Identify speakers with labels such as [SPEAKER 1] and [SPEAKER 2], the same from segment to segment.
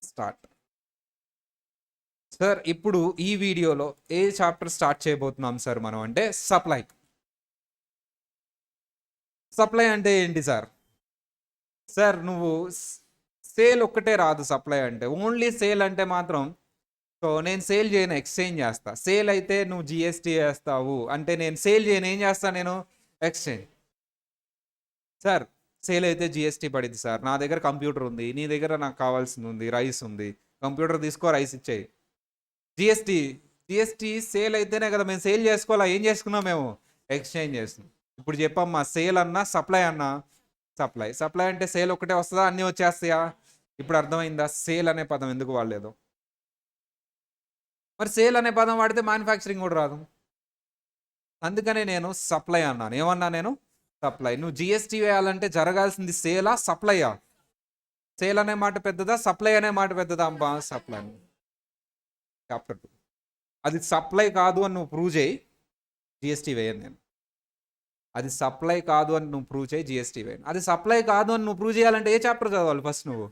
[SPEAKER 1] Start. Sir ఇప్పుడు ఈ వీడియోలో ఏ చాప్టర్ స్టార్ట్ చేయబోతున్నాం సార్ మనం అంటే సప్లై. సప్లై అంటే ఏంటి సార్? సార్ నువ్వు సేల్ ఒక్కటే రాదు సప్లై అంటే. ఓన్లీ సేల్ అంటే మాత్రం సో నేను సేల్ చేయను, ఎక్స్చేంజ్ చేస్తా. సేల్ అయితే నువ్వు జిఎస్టీ వేస్తావు అంటే నేను సేల్ చేయను, ఏం చేస్తా నేను? ఎక్స్చేంజ్. సార్ సేల్ అయితే జిఎస్టీ పడింది సార్, నా దగ్గర కంప్యూటర్ ఉంది, నీ దగ్గర నాకు కావాల్సింది ఉంది, రైస్ ఉంది, కంప్యూటర్ తీసుకో రైస్ ఇచ్చేయి. జిఎస్టీ జిఎస్టీ సేల్ అయితేనే కదా మేము సేల్ చేసుకోవాలా, ఏం చేసుకున్నాం మేము? ఎక్స్చేంజ్ చేస్తున్నాం. ఇప్పుడు చెప్పమ్మా, సేల్ అన్నా సప్లై అన్నా? సప్లై. సప్లై అంటే సేల్ ఒకటే వస్తుందా, అన్నీ వచ్చేస్తాయా? ఇప్పుడు అర్థమైందా సేల్ అనే పదం ఎందుకు వాడలేదు? మరి సేల్ అనే పదం వాడితే మ్యానుఫ్యాక్చరింగ్ కూడా రాదు. అందుకనే నేను సప్లై అన్నాను. ఏమన్నా నేను? సప్లై. నువ్వు జిఎస్టీ వేయాలంటే జరగాల్సింది సేలా సప్లైయా? సేల్ అనే మాట పెద్దదా, సప్లై అనే మాట పెద్దదా? అమ్మా సప్లై. చాప్టర్ 2 అది సప్లై కాదు అని నువ్వు ప్రూవ్ చేయి, జిఎస్టీ వేయను నేను. అది సప్లై కాదు అని నువ్వు ప్రూవ్ చేయి, జిఎస్టీ వేయను. అది సప్లై కాదు అని నువ్వు ప్రూవ్ చేయాలంటే ఏ చాప్టర్ చదవాలి ఫస్ట్? నువ్వు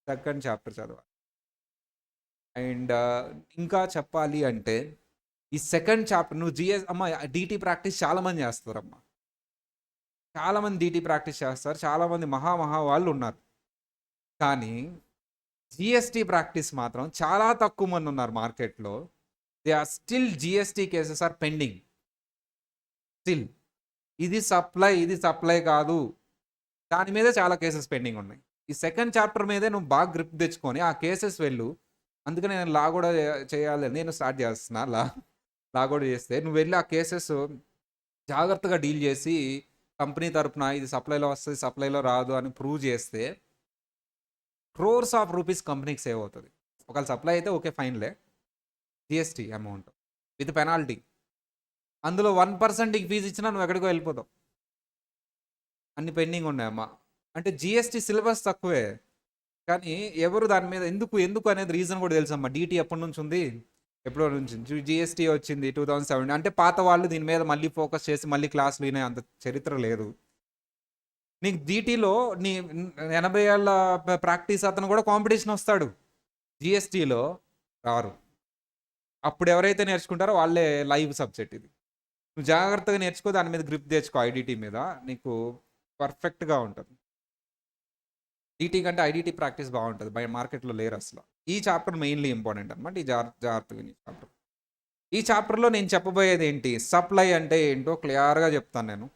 [SPEAKER 1] సెకండ్ చాప్టర్ చదవాలి. అండ్ ఇంకా చెప్పాలి అంటే ఈ సెకండ్ చాప్టర్ నువ్వు అమ్మ డిటి ప్రాక్టీస్ చాలామంది చేస్తారమ్మా, చాలామంది డిటి ప్రాక్టీస్ చేస్తారు, చాలామంది మహా వాళ్ళు ఉన్నారు. కానీ జిఎస్టీ ప్రాక్టీస్ మాత్రం చాలా తక్కువ మంది ఉన్నారు మార్కెట్లో. They are still GST cases are pending still. ఇది సప్లై కాదు, దాని మీదే చాలా కేసెస్ పెండింగ్ ఉన్నాయి. ఈ సెకండ్ చాప్టర్ మీదే నువ్వు బాగా గ్రిప్ తెచ్చుకొని ఆ కేసెస్ వెళ్ళు. అందుకని నేను లా కూడా చేయాలి, నేను స్టార్ట్ చేస్తున్నా. లా కూడా చేస్తే నువ్వు వెళ్ళి ఆ కేసెస్ జాగ్రత్తగా డీల్ చేసి కంపెనీ తరపున ఇది సప్లైలో వస్తుంది, సప్లైలో రాదు అని ప్రూవ్ చేస్తే క్రోర్స్ ఆఫ్ రూపీస్ కంపెనీకి సేవ్ అవుతుంది. ఒకవేళ సప్లై అయితే ఓకే ఫైన్లే, జిఎస్టీ అమౌంట్ విత్ పెనాల్టీ. అందులో 1% ఫీజు ఇచ్చినా నువ్వు ఎక్కడికో వెళ్ళిపోతావు. అన్ని పెండింగ్ ఉన్నాయమ్మా. అంటే జిఎస్టీ సిలబస్ తక్కువే, కానీ ఎవరు దాని మీద ఎందుకు అనేది రీజన్ కూడా తెలుసమ్మా. డిటి ఎప్పటి నుంచి ఉంది? ఎప్పుడో నుంచి జిఎస్టీ వచ్చింది 2007. అంటే పాత వాళ్ళు దీని మీద మళ్ళీ ఫోకస్ చేసి మళ్ళీ క్లాసులు వినే అంత చరిత్ర లేదు. నీకు డిటీలో నీ 80 ఏళ్ళ ప్రాక్టీస్ అతను కూడా కాంపిటీషన్ వస్తాడు, జిఎస్టీలో రారు. అప్పుడు ఎవరైతే నేర్చుకుంటారో వాళ్ళే లైవ్ సబ్జెక్ట్. ఇది నువ్వు జాగ్రత్తగా నేర్చుకో, దాని మీద గ్రిప్ తెచ్చుకో, ఐడిటి మీద నీకు పర్ఫెక్ట్గా ఉంటుంది. డిటి కంటే ఐడిటి ప్రాక్టీస్ బాగుంటుంది, బయట మార్కెట్లో లేరు అసలు. ఈ చాప్టర్ మెయిన్లీ ఇంపార్టెంట్ అనమాట. ఈ జాగ్రత్తగా చాప్టర్. ఈ చాప్టర్లో నేను చెప్పబోయేది ఏంటి, సప్లై అంటే ఏంటో క్లియర్గా చెప్తాను నేను.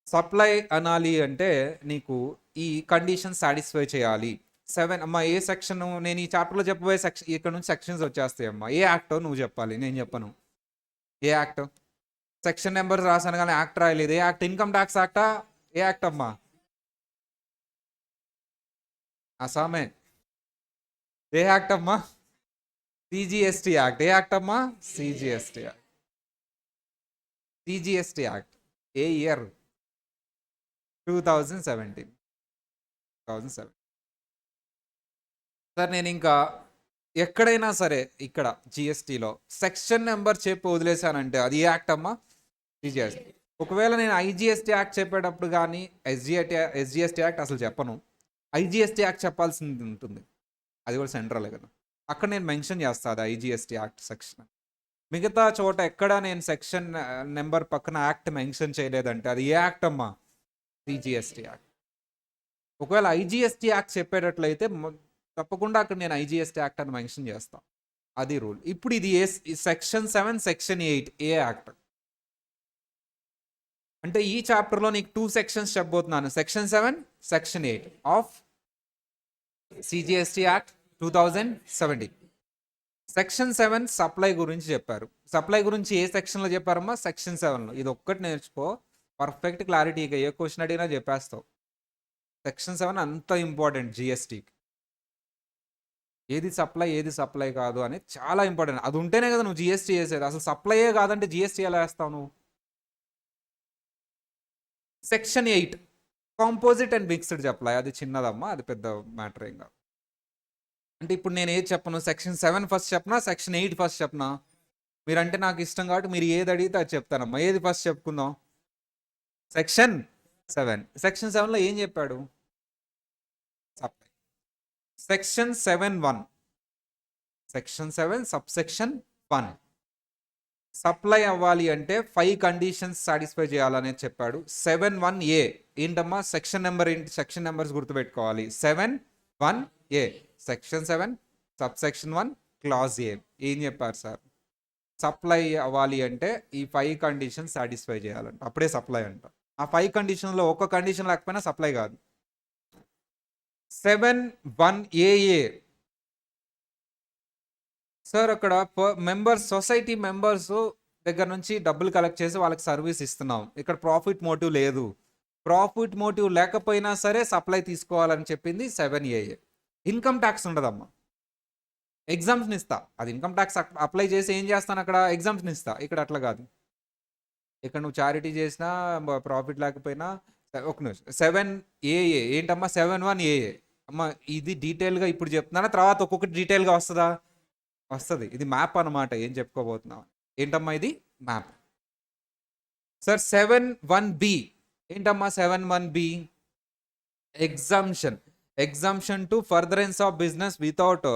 [SPEAKER 1] సప్లై అనాలి అంటే నీకు ఈ కండిషన్ సాటిస్ఫై చేయాలి. 7 అమ్మా ఏ సెక్షన్? నేను ఈ చాప్టర్లో చెప్పబోయే సెక్షన్, ఇక్కడ నుంచి సెక్షన్స్ వచ్చేస్తాయి అమ్మా. ఏ యాక్టో నువ్వు చెప్పాలి, నేను చెప్పను. ఏ యాక్ట్? సెక్షన్ నెంబర్ రాసాను కానీ యాక్ట్ రాయలేదు. ఏ యాక్ట్? ఇన్కమ్ ట్యాక్స్ యాక్టా? ఏ యాక్ట్ అమ్మా? అసామే. ఏ యాక్ట్ అమ్మా? CGST act. ఏ యాక్ట్ అమ్మా? CGST act. సిజిఎస్టీ యాక్ట్ ఏ ఇయర్? 2017. సార్ నేను ఇంకా ఎక్కడైనా సరే ఇక్కడ జిఎస్టీలో సెక్షన్ నెంబర్ చెప్పి వదిలేశానంటే అది ఏ యాక్ట్ అమ్మా? సిజిఎస్టీ. ఒకవేళ నేను ఐజిఎస్టీ యాక్ట్ చెప్పేటప్పుడు కానీ ఎస్జిఎస్టీ యాక్ట్ అసలు చెప్పను, ఐజిఎస్టీ యాక్ట్ చెప్పాల్సింది ఉంటుంది. అది కూడా సెంట్రలే కదా, అక్కడ నేను మెన్షన్ చేస్తాను అది ఐజిఎస్టీ యాక్ట్ సెక్షన్. మిగతా చోట ఎక్కడ నేను సెక్షన్ నెంబర్ పక్కన యాక్ట్ మెన్షన్ చేయలేదంటే అది ఏ యాక్ట్ అమ్మా? CGST act. ఒకవేళ ఐజిఎస్టీ యాక్ట్ చెప్పేటట్లయితే తప్పకుండా అక్కడ నేను ఐజిఎస్టీ యాక్ట్ అని మెన్షన్ చేస్తాను, అది రూల్. ఇప్పుడు ఇది సెక్షన్ 7 సెక్షన్ 8 ఏ యాక్ట్ అంటే ఈ చాప్టర్లో నీకు 2 సెక్షన్స్ చెప్పబోతున్నాను, section 7 section 8 of CGST act 2017. Section 7 supply గురించి చెప్పారు. సప్లై గురించి ఏ సెక్షన్లో చెప్పారమ్మా? సెక్షన్ 7లో. ఇది ఒక్కటి నేర్చుకో, పర్ఫెక్ట్ క్లారిటీ. ఇక ఏ క్వశ్చన్ అడిగినా చెప్పేస్తావు. సెక్షన్ 7 అంత ఇంపార్టెంట్ జిఎస్టీకి. ఏది సప్లై కాదు అని చాలా ఇంపార్టెంట్. అది ఉంటేనే కదా నువ్వు జిఎస్టీ చేసేది. అసలు సప్లైయే కాదంటే జిఎస్టీ ఎలా వేస్తావు నువ్వు? Section 8 composite and mixed supply. అది చిన్నదమ్మా, అది పెద్ద మ్యాటర్ ఏం కాదు. అంటే ఇప్పుడు నేను ఏది చెప్పను, సెక్షన్ 7 ఫస్ట్ చెప్పనా, సెక్షన్ 8 ఫస్ట్ చెప్పనా? మీరంటే నాకు ఇష్టం కాబట్టి మీరు ఏది అడిగితే అది చెప్తానమ్మా. ఏది ఫస్ట్ చెప్పుకుందాం? సెక్షన్ 7. సెక్షన్ 7లో ఏం చెప్పాడు? Supply. Section 7(1), section 7 subsection 1 supply అవ్వాలి అంటే 5 కండిషన్స్ సాటిస్ఫై చేయాలనేది చెప్పాడు. 7(1)A ఏంటమ్మా సెక్షన్ నెంబర్ ఏంటి? సెక్షన్ నెంబర్స్ గుర్తుపెట్టుకోవాలి. 7(1)A సెక్షన్ 7 సబ్సెక్షన్ 1 క్లాజ్ ఏ. ఏం చెప్పారు సార్? సప్లై అవ్వాలి అంటే ఈ 5 కండిషన్స్ సాటిస్ఫై చేయాలంట, అప్పుడే సప్లై అంట. ఆ 5 కండిషన్లో ఒక్క కండిషన్ లేకపోయినా సప్లై కాదు. 7(1)AA సార్ అక్కడ మెంబర్స్, సొసైటీ మెంబర్స్ దగ్గర నుంచి డబ్బులు కలెక్ట్ చేసి వాళ్ళకి సర్వీస్ ఇస్తున్నాం. ఇక్కడ ప్రాఫిట్ మోటివ్ లేదు. ప్రాఫిట్ మోటివ్ లేకపోయినా సరే సప్లై తీసుకోవాలని చెప్పింది 7AA. ఇన్కమ్ ట్యాక్స్ ఉండదమ్మా, ఎగ్జామ్షన్ ఇస్తా. అది ఇన్కమ్ ట్యాక్స్ అప్లై చేసి ఏం చేస్తాను అక్కడ? ఎగ్జామ్షన్ ఇస్తా. ఇక్కడ అట్లా కాదు. ఇక్కడ నువ్వు చారిటీ చేసినా ప్రాఫిట్ లేకపోయినా ఒక నిమిషం. 7AA ఏంటమ్మా? 7(1)AA అమ్మా. ఇది డీటెయిల్గా ఇప్పుడు చెప్తున్నానా, తర్వాత ఒక్కొక్కటి డీటెయిల్గా వస్తుందా? వస్తుంది. ఇది మ్యాప్ అనమాట. ఏం చెప్పుకోబోతున్నాం? ఏంటమ్మా ఇది? మ్యాప్. సార్ 7(1)B ఏంటమ్మా? 7(1)B exemption. Exemption to furtherance of business without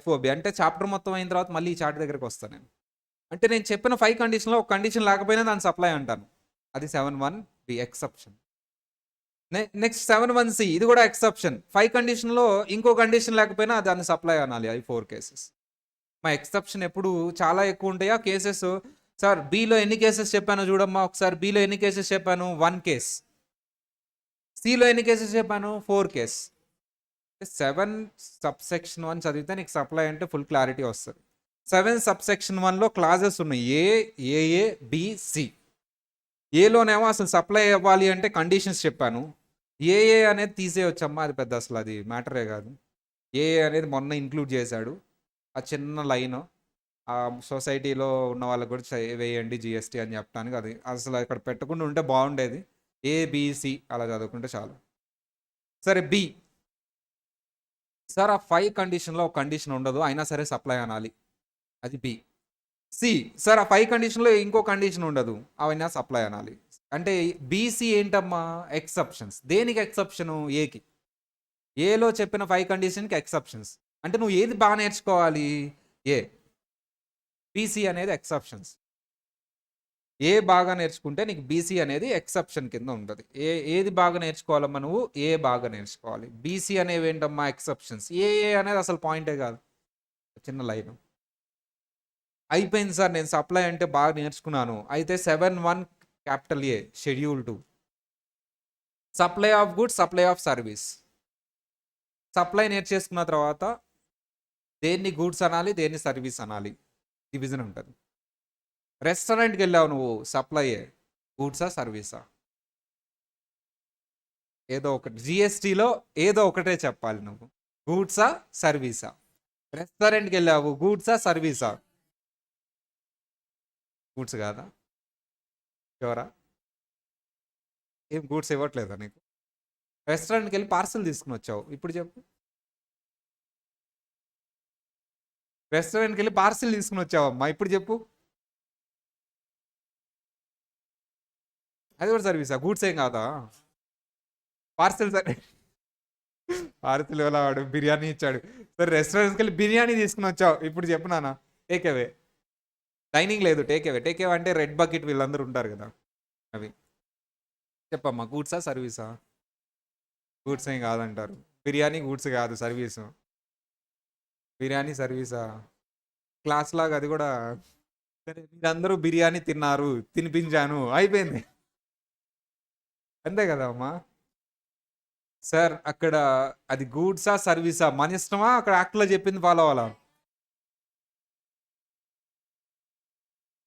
[SPEAKER 1] FOB అంటే చాప్టర్ మొత్తం అయిన తర్వాత మళ్ళీ ఈ చార్ట్ దగ్గరికి వస్తాను నేను. అంటే నేను చెప్పిన 5 కండిషన్లో ఒక కండిషన్ లేకపోయినా దాన్ని సప్లై అంటాను. అది 7(1)B ఎక్సెప్షన్. నెక్స్ట్ 7(1)C ఇది కూడా ఎక్సెప్షన్. 5 కండిషన్లో ఇంకో కండిషన్ లేకపోయినా దాన్ని సప్లై అనాలి. అవి 4 కేసెస్. మా ఎక్సెప్షన్ ఎప్పుడు చాలా ఎక్కువ ఉంటాయా కేసెస్? సార్ బిలో ఎన్ని కేసెస్ చెప్పానో చూడమ్మా ఒకసారి. బిలో ఎన్ని కేసెస్ చెప్పాను? 1 కేస్. సిలో ఎన్ని కేసెస్ చెప్పాను? 4 కేస్. 7 సబ్సెక్షన్ 1 చదివితే నీకు సప్లై అంటే ఫుల్ క్లారిటీ వస్తుంది. 7 సబ్సెక్షన్ 1లో క్లాజెస్ ఉన్నాయి. AA BC. ఏలోనేమో అసలు సప్లై అవ్వాలి అంటే కండిషన్స్ చెప్పాను. AA అనేది తీసేయొచ్చమ్మా, అది పెద్ద అసలు అది మ్యాటరే కాదు. AA అనేది మొన్న ఇంక్లూడ్ చేశాడు. ఆ చిన్న లైన్ ఆ సొసైటీలో ఉన్న వాళ్ళకి కూడా వేయండి GST అని చెప్పడానికి, అది అసలు ఇక్కడ పెట్టకుండా ఉంటే బాగుండేది. ABC అలా చదువుకుంటే చాలు. సరే B సార్ ఆ 5 కండిషన్లో ఒక కండిషన్ ఉండదు, అయినా సరే సప్లై అనాలి. అది B. C సార్ ఆ 5 కండిషన్లో ఇంకో కండిషన్ ఉండదు, అవైనా సప్లై అనాలి. అంటే BC ఏంటమ్మా? ఎక్సెప్షన్స్. దేనికి ఎక్సెప్షను? ఏకి. ఏలో చెప్పిన 5 కండిషన్కి ఎక్సెప్షన్స్. అంటే నువ్వు ఏది బాగా నేర్చుకోవాలి? ఏ. BC అనేది ఎక్సెప్షన్స్. ఏ బాగా నేర్చుకుంటే నీకు BC అనేది ఎక్సెప్షన్ కింద ఉంటుంది. ఏది బాగా నేర్చుకోవాలమ్మా నువ్వు? ఏ బాగా నేర్చుకోవాలి. BC అనేవి ఏంటమ్మా? ఎక్సెప్షన్స్. ఏ అనేది అసలు పాయింటే కాదు, చిన్న లైన్. అయిపోయింది సార్, నేను సప్లై అంటే బాగా నేర్చుకున్నాను. అయితే 7(1)A schedule 2 supply of goods, supply of service. Supply నేర్చేసుకున్న తర్వాత దేన్ని గూడ్స్ అనాలి, దేన్ని సర్వీస్ అనాలి, డివిజన్ ఉంటుంది. రెస్టారెంట్కి వెళ్ళావు నువ్వు, సప్లైయే. గూడ్సా సర్వీసా? ఏదో ఒకటి. GSTలో ఏదో ఒకటే చెప్పాలి నువ్వు. గూడ్సా సర్వీసా? రెస్టారెంట్కి వెళ్ళావు, గూడ్సా సర్వీసా? గూడ్స్ కాదా? ఎవరా? ఏం గూడ్స్ ఇవ్వట్లేదా నీకు? రెస్టారెంట్కి వెళ్ళి పార్సల్ తీసుకుని వచ్చావు, ఇప్పుడు చెప్పు. రెస్టారెంట్కి వెళ్ళి పార్సిల్ తీసుకుని వచ్చావమ్మా, ఇప్పుడు చెప్పు. అది కూడా సర్వీసా? గూడ్స్ ఏం కాదా? పార్సిల్ పార్సిల్ ఎలా వాడు బిర్యానీ ఇచ్చాడు. సరే రెస్టారెంట్కి వెళ్ళి బిర్యానీ తీసుకుని వచ్చావు, ఇప్పుడు చెప్పు నాన్న. టేక్అవే. డైనింగ్ లేదు, టేక్అవే. టేక్అవే అంటే రెడ్ బకెట్ వీళ్ళందరూ ఉంటారు కదా, అవి. చెప్పమ్మా, గూడ్సా సర్వీసా? గూడ్స్ ఏం కాదంటారు. బిర్యానీ గూడ్స్ కాదు, సర్వీసు. బిర్యానీ సర్వీసా? క్లాస్ లాగా అది కూడా. సరే మీరందరూ బిర్యానీ తిన్నారు, తినిపించాను, అయిపోయింది. అంతే కదా అమ్మా. సార్ అక్కడ అది గూడ్సా సర్వీసా మన ఇష్టమా? అక్కడ యాక్ట్లో చెప్పింది ఫాలో అవ్వాలా?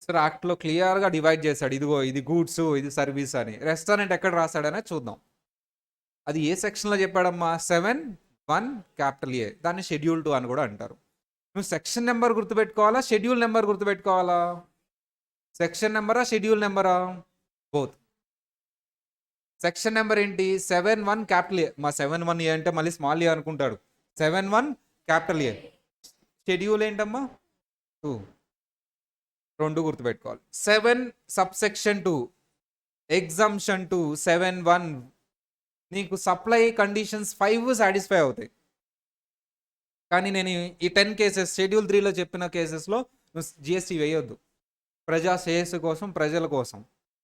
[SPEAKER 1] సార్ యాక్ట్లో క్లియర్గా డివైడ్ చేశాడు, ఇదిగో ఇది గూడ్స్, ఇది సర్వీస్ అని. రెస్టారెంట్ ఎక్కడ రాశాడనే చూద్దాం. అది ఏ సెక్షన్లో చెప్పాడమ్మా? 7(1)A. దాన్ని షెడ్యూల్ 2 అని కూడా అంటారు. నువ్వు సెక్షన్ నెంబర్ గుర్తుపెట్టుకోవాలా, షెడ్యూల్ నెంబర్ గుర్తుపెట్టుకోవాలా? సెక్షన్ నెంబరా, షెడ్యూల్ నెంబరా? బోత్. సెక్షన్ నెంబర్ ఏంటి? 7(1)A. మా 7(1)A అంటే మళ్ళీ స్మాల్ ఏ అనుకుంటాడు. 7(1)A. షెడ్యూల్ ఏంటమ్మా? 2. 2 గుర్తుపెట్టుకోవాలి. 7 సబ్సెక్షన్ 2 ఎగ్జామ్షన్ 2 7(1) నీకు సప్లై కండిషన్స్ 5 సాటిస్ఫై అవుతాయి. కానీ నేను ఈ 10 కేసెస్ షెడ్యూల్ 3లో చెప్పిన కేసెస్లో నువ్వు జిఎస్టీ వేయొద్దు. ప్రజా శ్రేయస్సు కోసం, ప్రజల కోసం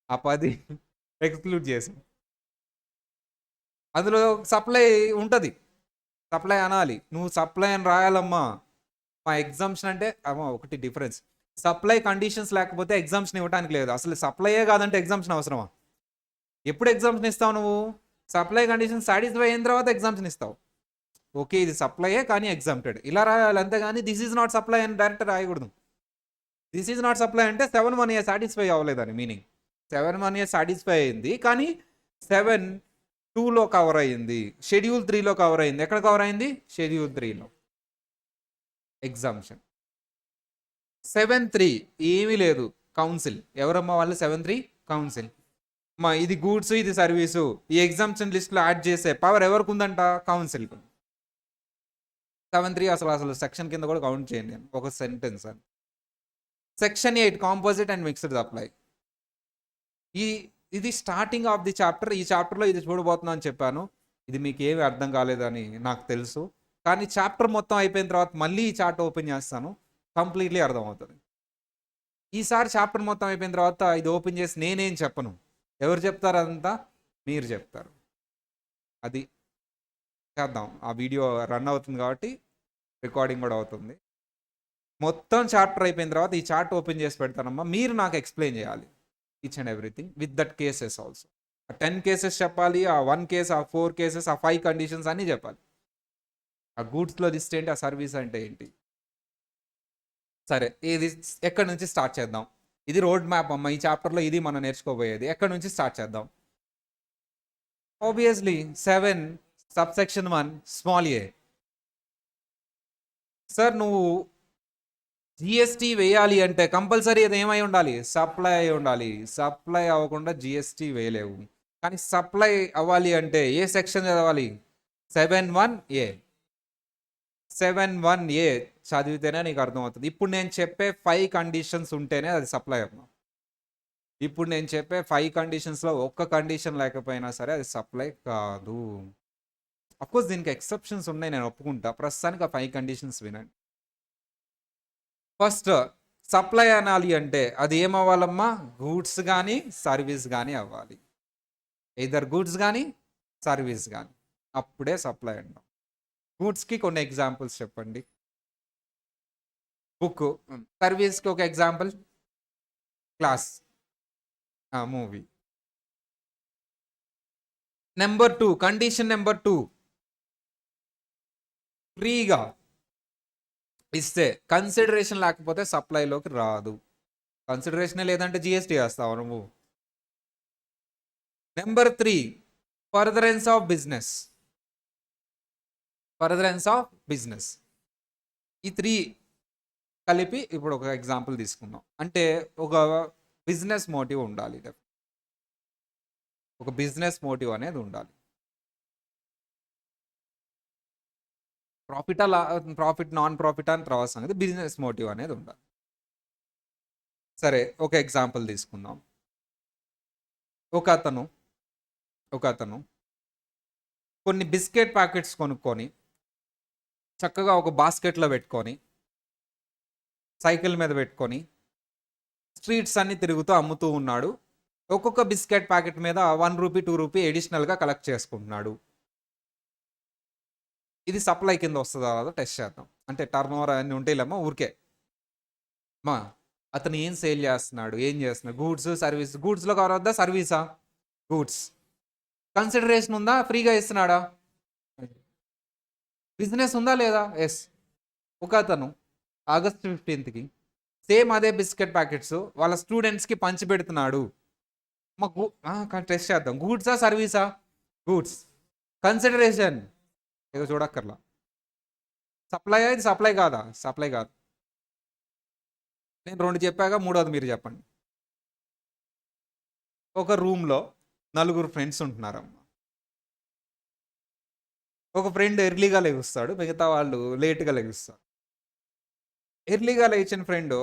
[SPEAKER 1] ఆ 10 ఎక్స్క్లూడ్ చేసాం. అందులో సప్లై ఉంటుంది, సప్లై అనాలి. నువ్వు సప్లై అని రాయాలమ్మా. మా ఎగ్జామ్షన్ అంటే అమ్మా ఒకటి డిఫరెన్స్, సప్లై కండిషన్స్ లేకపోతే ఎగ్జామ్షన్ ఇవ్వడానికి లేదు. అసలు సప్లైయే కాదంటే ఎగ్జామ్షన్ అవసరమా? ఎప్పుడు ఎగ్జామ్షన్ ఇస్తావు నువ్వు? సప్లై కండిషన్ సాటిస్ఫై అయిన తర్వాత ఎగ్జామ్షన్ ఇస్తావు. ఓకే ఇది సప్లైయే కానీ ఎగ్జామ్టెడ్ ఇలా రాయాలి, అంతేగాని దిస్ ఈజ్ నాట్ సప్లై అని డైరెక్ట్ రాయకూడదు. దిస్ ఈజ్ నాట్ సప్లై అంటే 7(1)A సాటిస్ఫై అవ్వలేదని మీనింగ్. 7(1)A సాటిస్ఫై అయింది కానీ 7(2)లో కవర్ అయ్యింది, షెడ్యూల్ 3లో కవర్ అయింది. ఎక్కడ కవర్ అయింది? షెడ్యూల్ 3లో. ఎగ్జామ్షన్ 7(3) ఏమీ లేదు, కౌన్సిల్. ఎవరమ్మా వాళ్ళు? 7(3) కౌన్సిల్. మా ఇది గూడ్స్, ఇది సర్వీసు. ఈ ఎగ్జామ్షన్ లిస్ట్లో యాడ్ చేసే పవర్ ఎవరికి ఉందంట? కౌన్సిల్కి. 7(3) అసలు సెక్షన్ కింద కూడా కౌంట్ చేయండి నేను, ఒక సెంటెన్స్ అని. Section 8 composite and mixed supply. ఇది స్టార్టింగ్ ఆఫ్ ది చాప్టర్. ఈ చాప్టర్లో ఇది చూడబోతున్నా అని చెప్పాను. ఇది మీకు ఏమి అర్థం కాలేదని నాకు తెలుసు, కానీ చాప్టర్ మొత్తం అయిపోయిన తర్వాత మళ్ళీ ఈ చార్ట్ ఓపెన్ చేస్తాను, కంప్లీట్లీ అర్థమవుతుంది. ఈసారి చాప్టర్ మొత్తం అయిపోయిన తర్వాత ఇది ఓపెన్ చేసి నేనేం చెప్పను, ఎవరు చెప్తారు? అదంతా మీరు చెప్తారు. అది చేద్దాం. ఆ వీడియో రన్ అవుతుంది కాబట్టి రికార్డింగ్ కూడా అవుతుంది. మొత్తం చాప్టర్ అయిపోయిన తర్వాత ఈ చార్ట్ ఓపెన్ చేసి పెడతానమ్మా, మీరు నాకు ఎక్స్ప్లెయిన్ చేయాలి each and everything with that cases also. ఆ 10 కేసెస్ చెప్పాలి, ఆ 1 కేస్, ఆ 4 కేసెస్, ఆ 5 కండిషన్స్ అన్నీ చెప్పాలి. ఆ గూడ్స్లో లిస్ట్ ఏంటి, ఆ సర్వీస్ అంటే ఏంటి. సరే, ఇది ఎక్కడి నుంచి స్టార్ట్ చేద్దాం? ఇది రోడ్ మ్యాప్ అమ్మ. ఈ చాప్టర్లో ఇది మనం నేర్చుకోబోయేది. ఎక్కడి నుంచి స్టార్ట్ చేద్దాం? ఆబ్వియస్లీ 7 సబ్సెక్షన్ 1 స్మాల్ ఏ. సార్ నువ్వు జిఎస్టీ వేయాలి అంటే కంపల్సరీ అది ఏమై ఉండాలి? సప్లై అయి ఉండాలి. సప్లై అవ్వకుండా జిఎస్టీ వేయలేవు. కానీ సప్లై అవ్వాలి అంటే ఏ సెక్షన్ చదవాలి? 7(1)A. 7(1)A చదివితేనే నీకు అర్థమవుతుంది. ఇప్పుడు నేను చెప్పే 5 కండిషన్స్ ఉంటేనే అది సప్లై అవ్వం. ఇప్పుడు నేను చెప్పే 5 కండిషన్స్లో ఒక్క కండిషన్ లేకపోయినా సరే అది సప్లై కాదు. అఫ్కోర్స్ దీనికి ఎక్సెప్షన్స్ ఉన్నాయి, నేను ఒప్పుకుంటా. ప్రస్తుతానికి ఆ 5 కండిషన్స్ వినండి. ఫస్ట్, సప్లై అనాలి అంటే అది ఏమవ్వాలమ్మా? గూడ్స్ కానీ సర్వీస్ కానీ అవ్వాలి. ఎయిదర్ గూడ్స్ కానీ సర్వీస్ కానీ, అప్పుడే సప్లై అంటాం. గూడ్స్కి కొన్ని ఎగ్జాంపుల్స్ చెప్పండి. బుక్. సర్వీస్కి ఒక example class, movie. Number 2, condition number 2, ఫ్రీగా ఇస్తే కన్సిడరేషన్ లేకపోతే సప్లైలోకి రాదు. కన్సిడరేషనే లేదంటే జిఎస్టీ వేస్తావు నువ్వు. Number 3, furtherance of business. Furtherance of business. ఈ 3 కలిపి ఇప్పుడు ఒక ఎగ్జాంపుల్ తీసుకుందాం. అంటే ఒక బిజినెస్ మోటివ్ ఉండాలి, ఒక బిజినెస్ మోటివ్ అనేది ఉండాలి. ప్రాఫిట్ నాన్ ప్రాఫిట్ అని తర్వాత సంగతి, బిజినెస్ మోటివ్ అనేది ఉండాలి. సరే, ఒక ఎగ్జాంపుల్ తీసుకుందాం. ఒక అతను కొన్ని బిస్కెట్ ప్యాకెట్స్ కొనుక్కొని చక్కగా ఒక బాస్కెట్లో పెట్టుకొని సైకిల్ మీద పెట్టుకొని స్ట్రీట్స్ అన్ని తిరుగుతూ అమ్ముతూ ఉన్నాడు. ఒక్కొక్క బిస్కెట్ ప్యాకెట్ మీద 1 రూపీ 2 రూపీ ఎడిషనల్గా కలెక్ట్ చేసుకుంటున్నాడు. ఇది సప్లై కింద వస్తుందా రాదో టెస్ట్ చేద్దాం. అంటే టర్న్ ఓవర్ అన్నీ ఉంటాయిలేమో ఊరికే మా అతను ఏం సేల్ చేస్తున్నాడు, ఏం చేస్తున్నాడు? Goods service. గూడ్స్లో కవర్ అవుద్దా? సర్వీసా? గూడ్స్. కన్సిడరేషన్ ఉందా? ఫ్రీగా ఇస్తున్నాడా? బిజినెస్ ఉందా లేదా? ఎస్. ఒక అతను ఆగస్ట్ 15కి సేమ్ అదే బిస్కెట్ ప్యాకెట్స్ వాళ్ళ స్టూడెంట్స్కి పంచి పెడుతున్నాడు. మాకు టెస్ట్ చేద్దాం. గూడ్సా సర్వీసా? గూడ్స్. కన్సిడరేషన్ ఏదో చూడక్కర్లా. సప్లై ఇది సప్లై కాదా? సప్లై కాదు. నేను 2 చెప్పాక మూడోది మీరు చెప్పండి. ఒక రూమ్లో 4 ఫ్రెండ్స్ ఉంటున్నారమ్మా. ఒక ఫ్రెండ్ ఎర్లీగా లెగుస్తాడు, మిగతా వాళ్ళు లేట్గా లెగుస్తారు. ఎర్లీగా లేచిన ఫ్రెండ్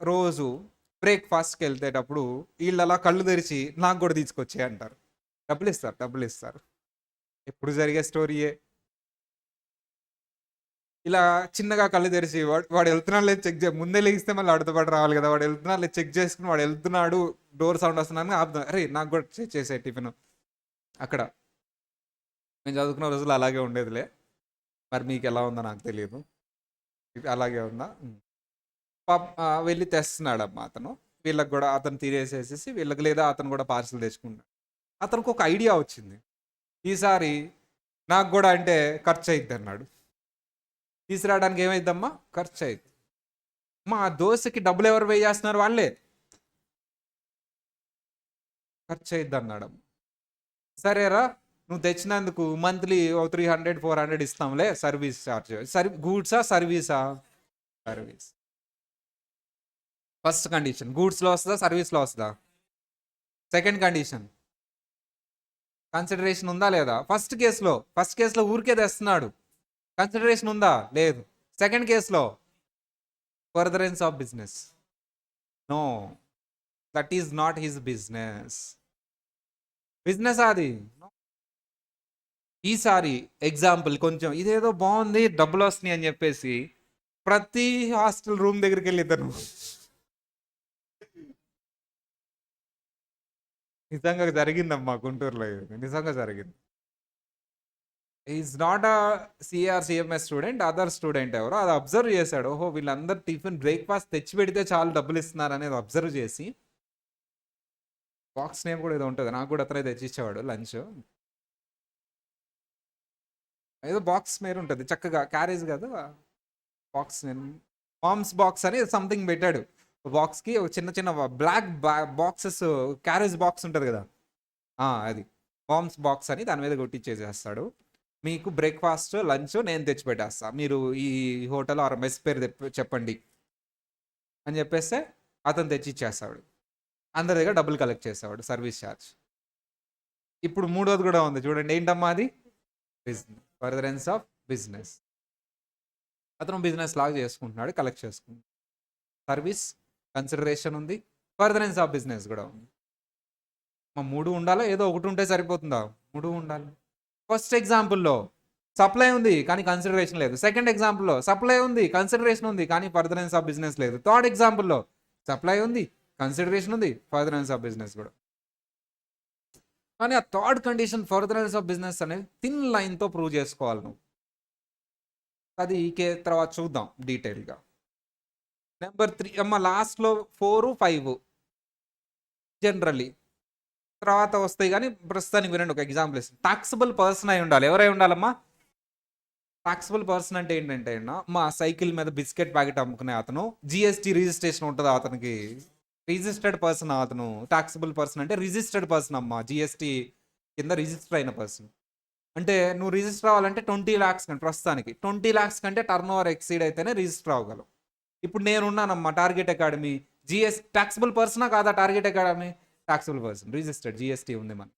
[SPEAKER 1] రోజు బ్రేక్ఫాస్ట్కి వెళ్తేటప్పుడు వీళ్ళు అలా కళ్ళు తెరిచి నాకు కూడా తీసుకొచ్చే అంటారు. డబ్బులు ఇస్తారు. ఎప్పుడు జరిగే స్టోరీయే. ఇలా చిన్నగా కళ్ళు తెరిచి వాడు వెళ్తున్నాడు లేదు చెక్ చే ముందే లేగిస్తే మళ్ళీ అడుగుతో పాటు రావాలి కదా, వాడు వెళ్తున్నాడు లేదు చెక్ చేసుకుని వాడు వెళ్తున్నాడు, డోర్ సౌండ్ వస్తున్నాను ఆపుతున్నా, అరే నాకు కూడా చేసే టిఫిన్ అక్కడ. నేను చదువుకున్న రోజులు అలాగే ఉండేదిలే, మరి మీకు ఎలా ఉందో నాకు తెలియదు, ఇది అలాగే ఉందా. వెళ్ళి తెస్తున్నాడమ్మా అతను, వీళ్ళకి కూడా అతను తినేసేసేసి వీళ్ళకి, లేదా అతను కూడా పార్సల్ తెచ్చుకున్నాడు. అతనికి ఒక ఐడియా వచ్చింది, ఈసారి నాకు కూడా అంటే ఖర్చు అయిద్ది అన్నాడు. తీసుకురావడానికి ఏమైద్దమ్మా, ఖర్చు అయింది. మా దోశకి డబ్బులు ఎవరు పే చేస్తున్నారు, వాళ్ళే, ఖర్చు అయిద్ది అన్నాడు. సరేరా నువ్వు తెచ్చినందుకు మంత్లీ 300-400 ఇస్తాంలే సర్వీస్ ఛార్జ్. గూడ్సా సర్వీసా? సర్వీస్. ఫస్ట్ కండిషన్ గూడ్స్లో వస్తుందా సర్వీస్లో వస్తుందా? సెకండ్ కండిషన్ కన్సిడరేషన్ ఉందా లేదా? ఫస్ట్ కేసులో ఊరికే తెస్తున్నాడు, కన్సిడరేషన్ ఉందా? లేదు. సెకండ్ కేసులో furtherance of business, no, that is not his business. Business అది. ఈసారి ఎగ్జాంపుల్ కొంచెం ఇదేదో బాగుంది డబ్బులు వస్తున్నాయి అని చెప్పేసి ప్రతి హాస్టల్ రూమ్ దగ్గరికి వెళ్ళి ఇద్దరు నిజంగా జరిగిందమ్మా గుంటూరులో, నిజంగా జరిగింది. Is not a CMS student, other student ఎవరో అది అబ్జర్వ్ చేశాడు, ఓహో వీళ్ళందరూ టిఫిన్ బ్రేక్ఫాస్ట్ తెచ్చి పెడితే చాలా డబ్బులు ఇస్తున్నారు అనేది అబ్జర్వ్ చేసి, బాక్స్ నేమ్ కూడా ఏదో ఉంటుంది, నాకు కూడా అతనే తెచ్చిచ్చేవాడు లంచ్, ఏదో బాక్స్ మేర ఉంటుంది చక్కగా, క్యారేజ్ కాదు బాక్స్, నేను మామ్స్ బాక్స్ అని సంథింగ్ పెట్టాడు. బాక్స్కి చిన్న చిన్న బ్లాక్ బాక్సెస్, క్యారేజ్ బాక్స్ ఉంటుంది కదా, అది మామ్స్ బాక్స్ అని దాని మీద కొట్టించేసేస్తాడు. మీకు బ్రేక్ఫాస్ట్ లంచ్ నేను తెచ్చిపెట్టేస్తా, మీరు ఈ హోటల్ ఆర్ మెస్ పేరు చెప్పండి అని చెప్పేస్తే అతను తెచ్చిచ్చేస్తాడు. అందరి దగ్గర డబ్బులు కలెక్ట్ చేసేవాడు, సర్వీస్ ఛార్జ్. ఇప్పుడు మూడోది కూడా ఉంది చూడండి, ఏంటమ్మా అది? Business, furtherance of business. అతను బిజినెస్ లాగా చేసుకుంటున్నాడు, కలెక్ట్ చేసుకుంటున్నాడు. సర్వీస్, కన్సిడరేషన్ ఉంది, ఫర్దరెన్స్ ఆఫ్ బిజినెస్ కూడా ఉంది. మా మూడు ఉండాలా, ఏదో ఒకటి ఉంటే సరిపోతుందా? మూడు ఉండాలి. ఫస్ట్ ఎగ్జాంపుల్లో సప్లై ఉంది కానీ కన్సిడరేషన్ లేదు. సెకండ్ ఎగ్జాంపుల్లో సప్లై ఉంది, కన్సిడరేషన్ ఉంది కానీ ఫర్దరెన్స్ ఆఫ్ బిజినెస్ లేదు. థర్డ్ ఎగ్జాంపుల్లో సప్లై ఉంది, కన్సిడరేషన్ ఉంది, ఫర్దరెన్స్ ఆఫ్ బిజినెస్ కూడా. కానీ ఆ third condition furtherance of business అనేది థిన్ లైన్తో ప్రూవ్ చేసుకోవాలి నువ్వు. అది తర్వాత చూద్దాం డీటెయిల్గా. నెంబర్ 3 అమ్మ లాస్ట్లో 4, 5 జనరల్లీ తర్వాత వస్తాయి, కానీ ప్రస్తుతానికి వినండి ఒక ఎగ్జాంపుల్ ఇస్తాను. టాక్సిబుల్ పర్సన్ అయి ఉండాలి. ఎవరై ఉండాలమ్మా? టాక్సిబుల్ పర్సన్ అంటే ఏంటంటే మా సైకిల్ మీద బిస్కెట్ ప్యాకెట్ అమ్ముకునే అతను, జిఎస్టీ రిజిస్ట్రేషన్ ఉంటుంది అతనికి, రిజిస్టర్డ్ పర్సన్ అతను. టాక్సిబుల్ పర్సన్ అంటే రిజిస్టర్డ్ పర్సన్ అమ్మా, జిఎస్టీ కింద రిజిస్టర్ అయిన పర్సన్. అంటే నువ్వు రిజిస్టర్ అవ్వాలంటే 20 lakhs కంటే, ప్రస్తుతానికి 20 lakhs కంటే టర్న్ ఓవర్ ఎక్సీడ్ అయితేనే రిజిస్టర్ అవ్వగలవు. ఇప్పుడు నేనున్నానమ్మా టార్గెట్ అకాడమీ, టాక్సిబుల్ పర్సనా కాదా? Target academy taxable person, registered, GST ఉంది మన.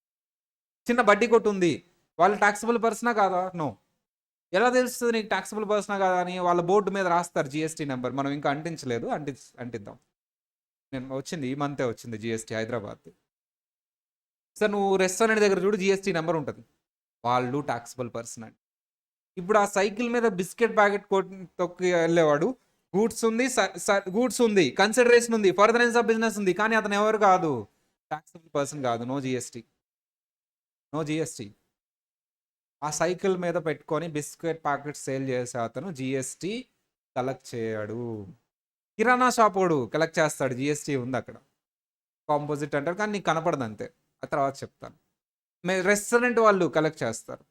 [SPEAKER 1] చిన్న బడ్డీ కొట్టు ఉంది, వాళ్ళు టాక్సిబుల్ పర్సనా కాదా? నో. ఎలా తెలుస్తుంది నీకు టాక్సిబుల్ పర్సనా కాదా అని? వాళ్ళ బోర్డు మీద రాస్తారు జిఎస్టీ నెంబర్, మనం ఇంకా అంటించలేదు, అంటిద్దాం. నేను వచ్చింది ఈ మంతే వచ్చింది జిఎస్టీ హైదరాబాద్. సార్ నువ్వు రెస్టారెంట్ దగ్గర చూడు జిఎస్టీ నెంబర్ ఉంటుంది, వాళ్ళు టాక్సిబుల్ పర్సన్ అండి. ఇప్పుడు ఆ సైకిల్ మీద బిస్కెట్ ప్యాకెట్ తొక్కి వెళ్ళేవాడు, గూడ్స్ ఉంది, కన్సిడరేషన్ ఉంది, ఫర్దరెన్స్ ఆఫ్ బిజినెస్ ఉంది, కానీ అతను ఎవరు కాదు? టాక్సిబుల్ పర్సన్ కాదు. No GST, no GST. ఆ సైకిల్ మీద పెట్టుకొని బిస్కెట్ ప్యాకెట్ సేల్ చేసే అతను జిఎస్టీ కలెక్ట్ చేయడు. కిరాణా షాప్ వాడు కలెక్ట్ చేస్తాడు, జిఎస్టీ ఉంది అక్కడ, కాంపోజిట్ అంటారు కానీ నీకు కనపడదు అంతే, ఆ తర్వాత చెప్తాను. రెస్టారెంట్ వాళ్ళు కలెక్ట్ చేస్తారు.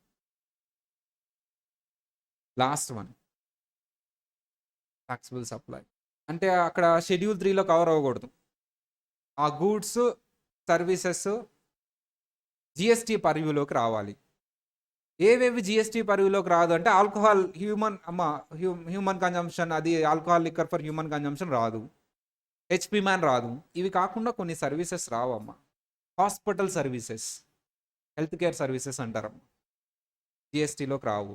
[SPEAKER 1] లాస్ట్ వన్ టాక్సిబుల్ సప్లై అంటే అక్కడ షెడ్యూల్ 3లో కవర్ అవ్వకూడదు. ఆ గూడ్స్ సర్వీసెస్ జిఎస్టీ పరివ్యూలోకి రావాలి. ఏవేవి జిఎస్టీ పరివ్యూలోకి రాదు అంటే ఆల్కహాల్, హ్యూమన్ కన్జంప్షన్, అది alcohol liquor for human consumption రాదు, హెచ్పి మ్యాన్ రాదు. ఇవి కాకుండా కొన్ని సర్వీసెస్ రావమ్మా. Hospital services, health care services అంటారమ్మా, జిఎస్టీలోకి రావు.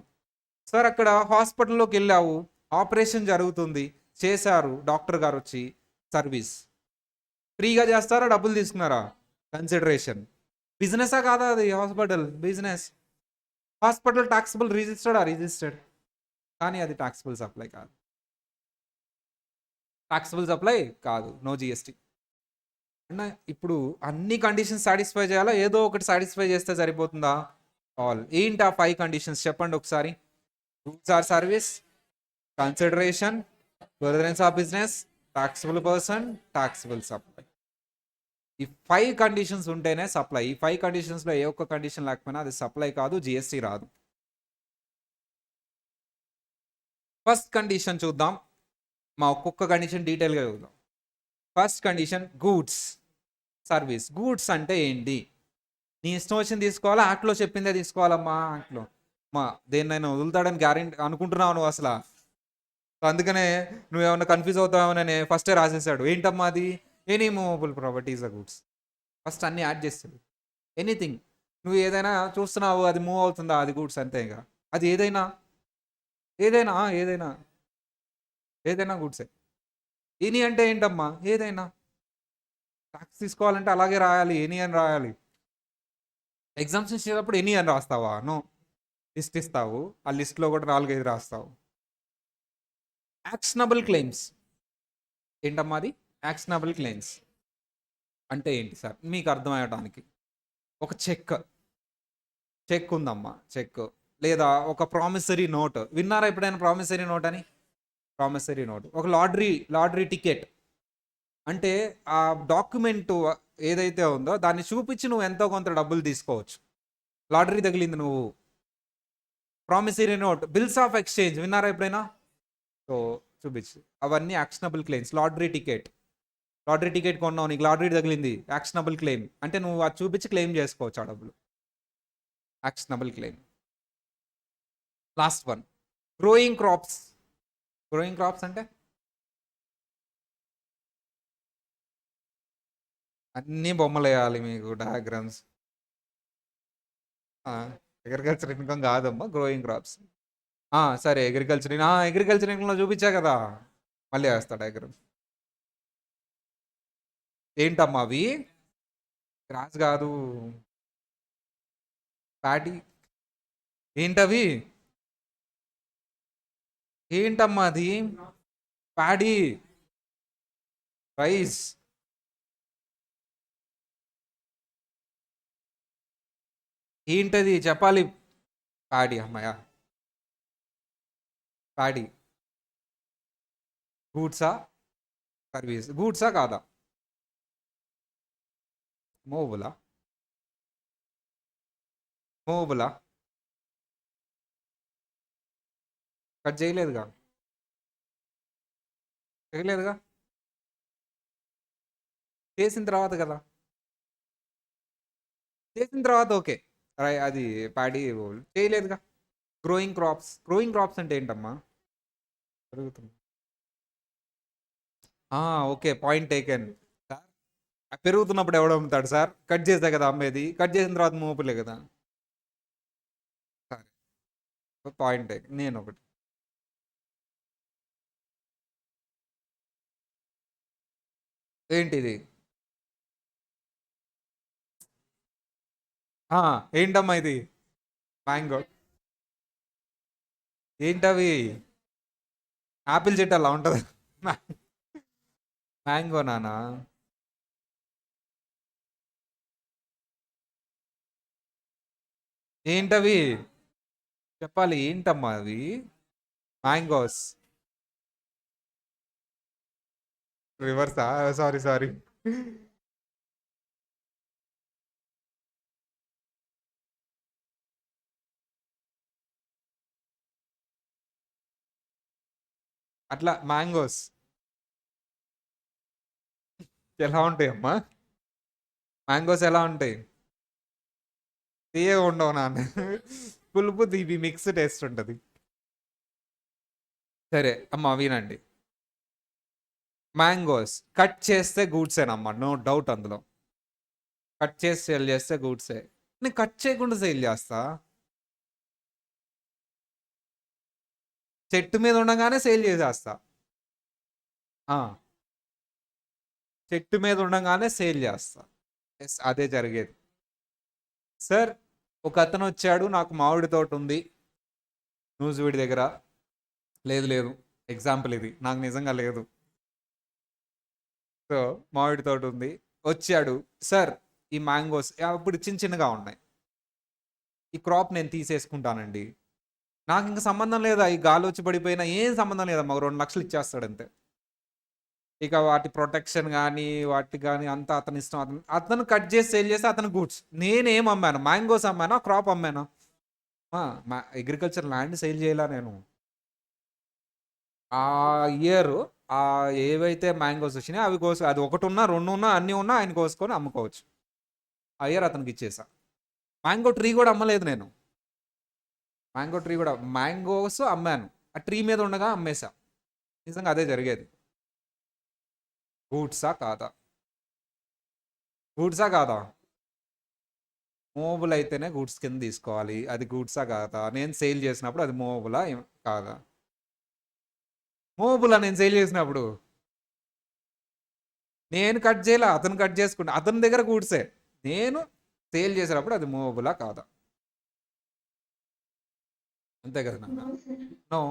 [SPEAKER 1] సార్ అక్కడ హాస్పిటల్లోకి వెళ్ళావు, ఆపరేషన్ జరుగుతుంది, చేశారు, డాక్టర్ గారు వచ్చి సర్వీస్ ఫ్రీగా చేస్తారా, డబ్బులు తీసుకున్నారా? కన్సిడరేషన్. బిజినెసా కాదా అది? Hospital business. Hospital taxable, registered. కానీ అది టాక్సిబుల్ సప్లై కాదు. టాక్సిబుల్ సప్లై కాదు, నో జిఎస్టీ. అన్న ఇప్పుడు అన్ని కండిషన్స్ సాటిస్ఫై చేయాలా, ఏదో ఒకటి సాటిస్ఫై చేస్తే సరిపోతుందా? ఆల్. ఏంటి ఆ 5 కండిషన్స్ చెప్పండి ఒకసారి. Goods or service, consideration, furtherance of business, taxable person, taxable supply. ఈ 5 కండిషన్స్ ఉంటేనే సప్లై. ఈ 5 కండిషన్స్లో ఏ ఒక్క కండిషన్ లేకపోయినా అది సప్లై కాదు, జిఎస్టీ రాదు. ఫస్ట్ కండిషన్ చూద్దాం, మా ఒక్కొక్క కండిషన్ డీటెయిల్గా చూద్దాం. First condition goods service. Goods అంటే ఏంటి? నీ ఇష్టం వచ్చింది తీసుకోవాలా, యాక్ట్లో చెప్పిందే తీసుకోవాలమ్మా. యాక్ట్లో మా దేన్నైనా వదులుతాడని గ్యారెంటీ అనుకుంటున్నావు నువ్వు అసలు? అందుకనే నువ్వేమన్నా కన్ఫ్యూజ్ అవుతావేమోనని ఫస్టే రాసేసాడు. ఏంటమ్మా అది? ఎనీ మూవబుల్ ప్రాపర్టీస్ ఆ గూడ్స్. ఫస్ట్ అన్ని యాడ్ చేస్తాడు. ఎనీథింగ్ నువ్వు ఏదైనా చూస్తున్నావు, అది మూవ్ అవుతుందా, అది గూడ్స్ అంతే. ఇక అది ఏదైనా ఏదైనా ఏదైనా ఏదైనా గూడ్సే. ఎనీ అంటే ఏంటమ్మా? ఏదైనా. ట్యాక్స్ తీసుకోవాలంటే అలాగే రాయాలి, ఎనీ అని రాయాలి. ఎగ్జామ్స్ ఇచ్చేటప్పుడు ఎనీ అని రాస్తావా? నో. లిస్ట్ ఇస్తావు, ఆ లిస్ట్లో కూడా 4-5 రాస్తావు. యాక్షనబుల్ క్లెయిమ్స్ ఏంటమ్మా అది? యాక్షనబుల్ క్లెయిమ్స్ అంటే ఏంటి సార్ మీకు అర్థమయ్యడానికి? ఒక చెక్ ఉందమ్మా, చెక్ లేదా ఒక ప్రామిసరీ నోట్. విన్నారా ఎప్పుడైనా ప్రామిసరీ నోట్ అని? Promissory note. ఒక లాటరీ టికెట్ అంటే ఆ డాక్యుమెంట్ ఏదైతే ఉందో దాన్ని చూపించి నువ్వు ఎంతో కొంత డబ్బులు తీసుకోవచ్చు. లాటరీ తగిలింది నువ్వు. Promissory note. Bills of exchange విన్నారా ఎప్పుడైనా? సో చూపించు. అవన్నీ యాక్షనబుల్ క్లెయిమ్స్. లాటరీ టికెట్ కొన్నావు, నీకు లాటరీ తగిలింది, యాక్షనబుల్ క్లెయిమ్. అంటే నువ్వు అది చూపించి క్లెయిమ్ చేసుకోవచ్చు ఆ డబ్బులు. Actionable claim. Last one, growing crops. Growing crops అంటే అన్ని బొమ్మలు వేయాలి మీకు, డయాగ్రామ్స్. అగ్రికల్చర్ ఇన్కమ్ కాదమ్మా, గ్రోయింగ్ క్రాప్స్. సరే, అగ్రికల్చర్ ఇన్కంలో చూపించా కదా, మళ్ళీ వేస్తా డయాగ్రామ్స్. ఏంటమ్మా అవి? గ్రాస్ కాదు, ప్యాడీ. ఏంటవి? ఏంటమ్మా అది? Paddy, rice. ఏంటది చెప్పాలి. ప్యాడీ అమ్మాయ, ప్యాడీ. గూడ్సా సర్వీస్? గూడ్సా కాదా? మూవబులా? మూవబులా? కట్ చేయలేదుగా. చేయలేదుగా. చేసిన తర్వాత కదా. చేసిన తర్వాత ఓకే. అది ప్యాడీ చేయలేదుగా. గ్రోయింగ్ క్రాప్స్ అంటే ఏంటమ్మా? పెరుగుతుంది. Okay, point taken. సార్ పెరుగుతున్నప్పుడు ఎవడు అమ్ముతాడు సార్? కట్ చేస్తే కదా అమ్మేది. కట్ చేసిన తర్వాత మూపులే కదా. సరే, పాయింట్ టేకెన్. నేను ఒకటి. ఏంటిది? ఏంటమ్మా ఇది? మ్యాంగో. ఏంటవి? ఆపిల్ చెట్టు అలా ఉంటుంది. మ్యాంగో నానా? ఏంటవి చెప్పాలి. ఏంటమ్మా అవి? మ్యాంగోస్. రివర్సా? Sorry sorry. అట్లా మ్యాంగోస్ ఎలా ఉంటాయి అమ్మా? మ్యాంగోస్ ఎలా ఉంటాయి? తీయగా ఉండవు నాన్న. పులుపు తీపి మిక్స్ టేస్ట్ ఉంటుంది. సరే అమ్మా వినండి. మ్యాంగోస్ కట్ చేస్తే గూడ్సేనమ్మా, నో డౌట్ అందులో. కట్ చేసి సేల్ చేస్తే గూడ్సే. నేను కట్ చేయకుండా సేల్ చేస్తా. చెట్టు మీద ఉండగానే సేల్ చేసేస్తా. చెట్టు మీద ఉండగానే సేల్ చేస్తా. ఎస్, అదే జరిగేది. సార్ ఒక అతను వచ్చాడు, నాకు మామిడి తోట ఉంది నూజివీడి దగ్గర. లేదు లేదు, ఎగ్జాంపుల్ ఇది, నాకు నిజంగా లేదు. సో మామిడి తోట ఉంది, వచ్చాడు సార్ ఈ మ్యాంగోస్ ఇప్పుడు చిన్న చిన్నగా ఉన్నాయి, ఈ క్రాప్ నేను తీసేసుకుంటానండి, నాకు ఇంకా సంబంధం లేదా, ఈ గాలి వచ్చి పడిపోయినా ఏం సంబంధం లేదా, మాకు 2 లక్షలు ఇచ్చేస్తాడు అంతే. ఇక వాటి ప్రొటెక్షన్ కానీ వాటి కానీ అంతా అతని ఇష్టం. అతను కట్ చేసి సేల్ చేస్తే అతను గూడ్స్. నేనేం అమ్మాను, మ్యాంగోస్ అమ్మానా క్రాప్ అమ్మానా? అగ్రికల్చర్ ల్యాండ్ సేల్ చేయాలా నేను? ఆ ఇయర్ ఆ ఏవైతే మ్యాంగోస్ వచ్చినాయో అవి కోసు, అది 1 ఉన్నా 2 ఉన్నా అన్నీ ఉన్నా ఆయన కోసుకొని అమ్ముకోవచ్చు. ఆ ఇయర్ అతనికి ఇచ్చేసా. మ్యాంగో ట్రీ కూడా అమ్మలేదు నేను, మ్యాంగో ట్రీ కూడా, మ్యాంగోస్ అమ్మాను, ఆ ట్రీ మీద ఉండగా అమ్మేశా. నిజంగా అదే జరిగేది. గూడ్సా కాదా? గూడ్సా కాదా? మూవబుల్ అయితేనే గూడ్స్ కింద తీసుకోవాలి, అది గూడ్సా కాదా? నేను సేల్ చేసినప్పుడు అది మూవబులా కాదా? మూవబులా నేను సేల్ చేసినప్పుడు? నేను కట్ చేయాల, అతను కట్ చేసుకుంటా, అతని దగ్గర గూడ్సే, నేను సేల్ చేసేటప్పుడు అది మూవబులా కాదా? అంతే కదా నాన్న? నో,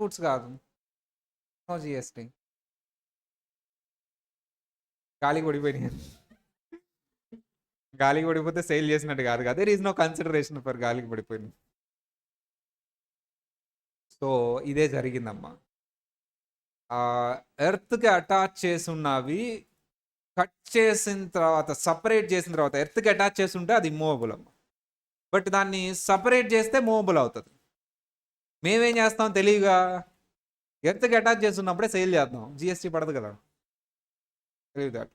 [SPEAKER 1] గూడ్స్ కాదు, నో జిఎస్టీ. గాలికి పడిపోయినాయి, గాలికి పడిపోతే సేల్ చేసినట్టు కాదు కదా, there is no consideration for గాలికి పడిపోయింది. సో ఇదే జరిగిందమ్మా. ఎర్త్కి అటాచ్ చేసి ఉన్నవి కట్ చేసిన తర్వాత, సపరేట్ చేసిన తర్వాత, ఎర్త్కి అటాచ్ చేసి ఉంటే అది మూవబుల్ అమ్మ, బట్ దాన్ని సపరేట్ చేస్తే మూవబుల్ అవుతుంది. మేమేం చేస్తాం తెలియగా, ఎర్త్కి అటాచ్ చేసి ఉన్నప్పుడే సేల్ చేద్దాం, జిఎస్టీ పడదు కదా, తెలియదు దాట్.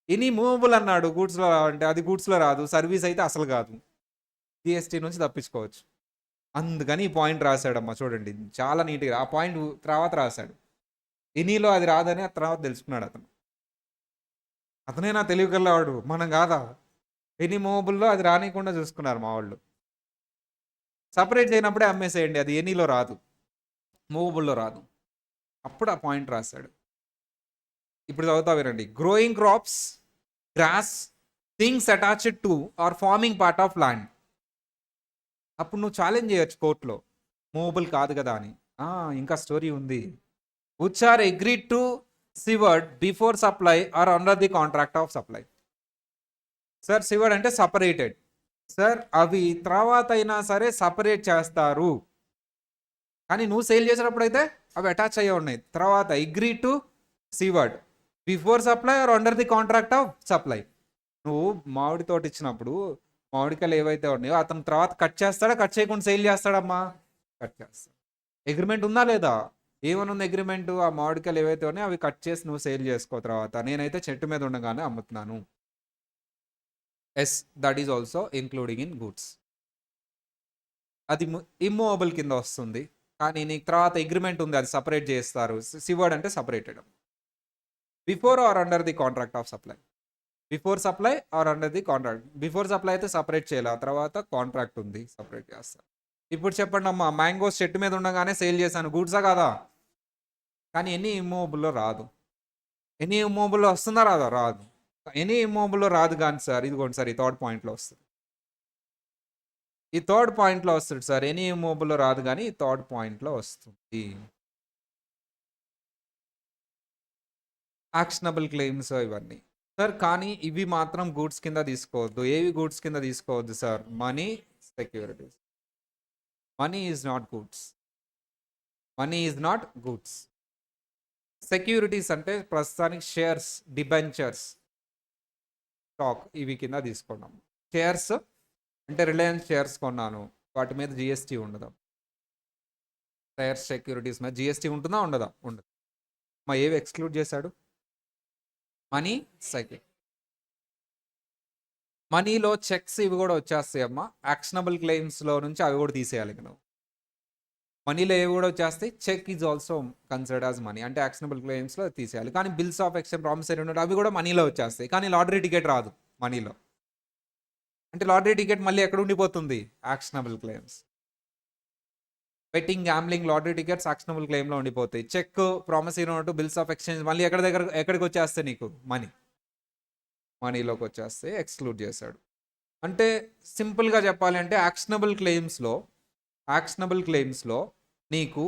[SPEAKER 1] ఎనీ మూవబుల్ అన్నాడు గూడ్స్లో అంటే అది గూడ్స్లో రాదు, సర్వీస్ అయితే అసలు కాదు, జిఎస్టీ నుంచి తప్పించుకోవచ్చు. అందుకని ఈ పాయింట్ రాశాడమ్మా, చూడండి చాలా నీట్గా ఆ పాయింట్ తర్వాత రాశాడు. ఎనీలో అది రాదని ఆ తర్వాత తెలుసుకున్నాడు అతను. అతనే నా తెలివికల్లావాడు, మనం కాదా? ఎనీ మూవబుల్లో అది రానియకుండా చూసుకున్నారు మా వాళ్ళు. సపరేట్ చేయనప్పుడే అమ్మేసేయండి, అది ఎనీలో రాదు, మూవబుల్లో రాదు. అప్పుడు ఆ పాయింట్ రాశాడు. ఇప్పుడు చదువుతా వినండి. Growing crops, grass, things attached to or forming part of land. అప్పుడు నువ్వు ఛాలెంజ్ చేయొచ్చు కోర్టులో, మూవబుల్ కాదు కదా అని. ఇంకా స్టోరీ ఉంది. Which are agreed to severed before supply or under the contract of supply. Sir severed అంటే సపరేటెడ్ సార్, అవి తర్వాత అయినా సరే సపరేట్ చేస్తారు, కానీ నువ్వు సేల్ చేసేటప్పుడు అయితే అవి అటాచ్ అయ్యే ఉన్నాయి. తర్వాత agree to severed before supply or under the contract of supply. నువ్వు మామిడి తోట ఇచ్చినప్పుడు మామిడికాయలు ఏవైతే ఉన్నాయో అతను తర్వాత కట్ చేస్తాడా, కట్ చేయకుండా సేల్ చేస్తాడమ్మా? కట్ చేస్తాడు. అగ్రిమెంట్ ఉందా లేదా? ఏమని ఉంది అగ్రిమెంట్? ఆ మామిడికాయలు ఏవైతే ఉన్నాయో అవి కట్ చేసి నువ్వు సేల్ చేసుకో, తర్వాత నేనైతే చెట్టు మీద ఉండగానే అమ్ముతున్నాను. Yes, that is also including in goods. అది ఇమ్మూవబుల్ కింద వస్తుంది, కానీ నీకు తర్వాత అగ్రిమెంట్ ఉంది, అది సపరేట్ చేస్తారు. సివర్డ్ అంటే separated. Before or under the contract of supply. Before supply or under the contract. Before supply అయితే సపరేట్ చేయాలి, ఆ తర్వాత కాంట్రాక్ట్ ఉంది సపరేట్ చేస్తారు. ఇప్పుడు చెప్పండి అమ్మా, మ్యాంగోస్ చెట్టు మీద ఉండగానే సేల్ చేశాను, గూడ్సా కాదా? కానీ ఎనీ ఇమ్మూవబుల్లో రాదు. ఎనీ ఇమ్మూవబుల్లో వస్తుందా రాదా? రాదు. ఎనీ ఇమ్మూవబుల్లో రాదు కానీ సార్, ఇదిగోండి సార్, ఈ థర్డ్ పాయింట్లో వస్తుంది, ఈ థర్డ్ పాయింట్లో వస్తుంది సార్. ఎనీ ఇమ్మూవబుల్లో రాదు కానీ ఈ థర్డ్ పాయింట్లో వస్తుంది. యాక్షనబుల్ క్లెయిమ్స్ ఇవన్నీ సార్, కానీ ఇవి మాత్రం గూడ్స్ కింద తీసుకోవద్దు. ఏవి గూడ్స్ కింద తీసుకోవద్దు sir? Money, securities. Money is not goods, money is not goods. Securities అంటే ప్రస్తుతానికి షేర్స్, డిబెంచర్స్, స్టాక్, ఇవి కింద తీసుకున్నాం. షేర్స్ అంటే రిలయన్స్ షేర్స్ కొన్నాను, వాటి మీద జిఎస్టీ ఉండదు. షేర్స్ సెక్యూరిటీస్ మీద జిఎస్టీ ఉంటుందా ఉండదా? ఉండదు. మా ఏవి ఎక్స్క్లూడ్ చేశాడు? Money, security. మనీలో చెక్స్ ఇవి కూడా వచ్చేస్తాయి అమ్మా. యాక్షనబుల్ క్లెయిమ్స్లో నుంచి అవి కూడా తీసేయాలి నువ్వు. మనీలో ఏవి కూడా వచ్చేస్తాయి, cheque is also considered as money, అంటే యాక్షనబుల్ క్లెయిమ్స్లో తీసేయాలి. కానీ bills of exchange, promissory note అవి కూడా మనీలో వచ్చేస్తాయి, కానీ లాటరీ టికెట్ రాదు మనీలో. అంటే లాటరీ టికెట్ మళ్ళీ ఎక్కడ ఉండిపోతుంది? Actionable claims. Betting, gambling, lottery tickets actionable క్లెయిమ్లో ఉండిపోతాయి. Cheque, promissory note, bills of exchange మళ్ళీ ఎక్కడికి వచ్చేస్తాయి నీకు? మనీలోకి వచ్చేస్తే ఎక్స్క్లూడ్ చేశాడు. అంటే సింపుల్గా చెప్పాలి అంటే యాక్షనబుల్ క్లెయిమ్స్లో నీకు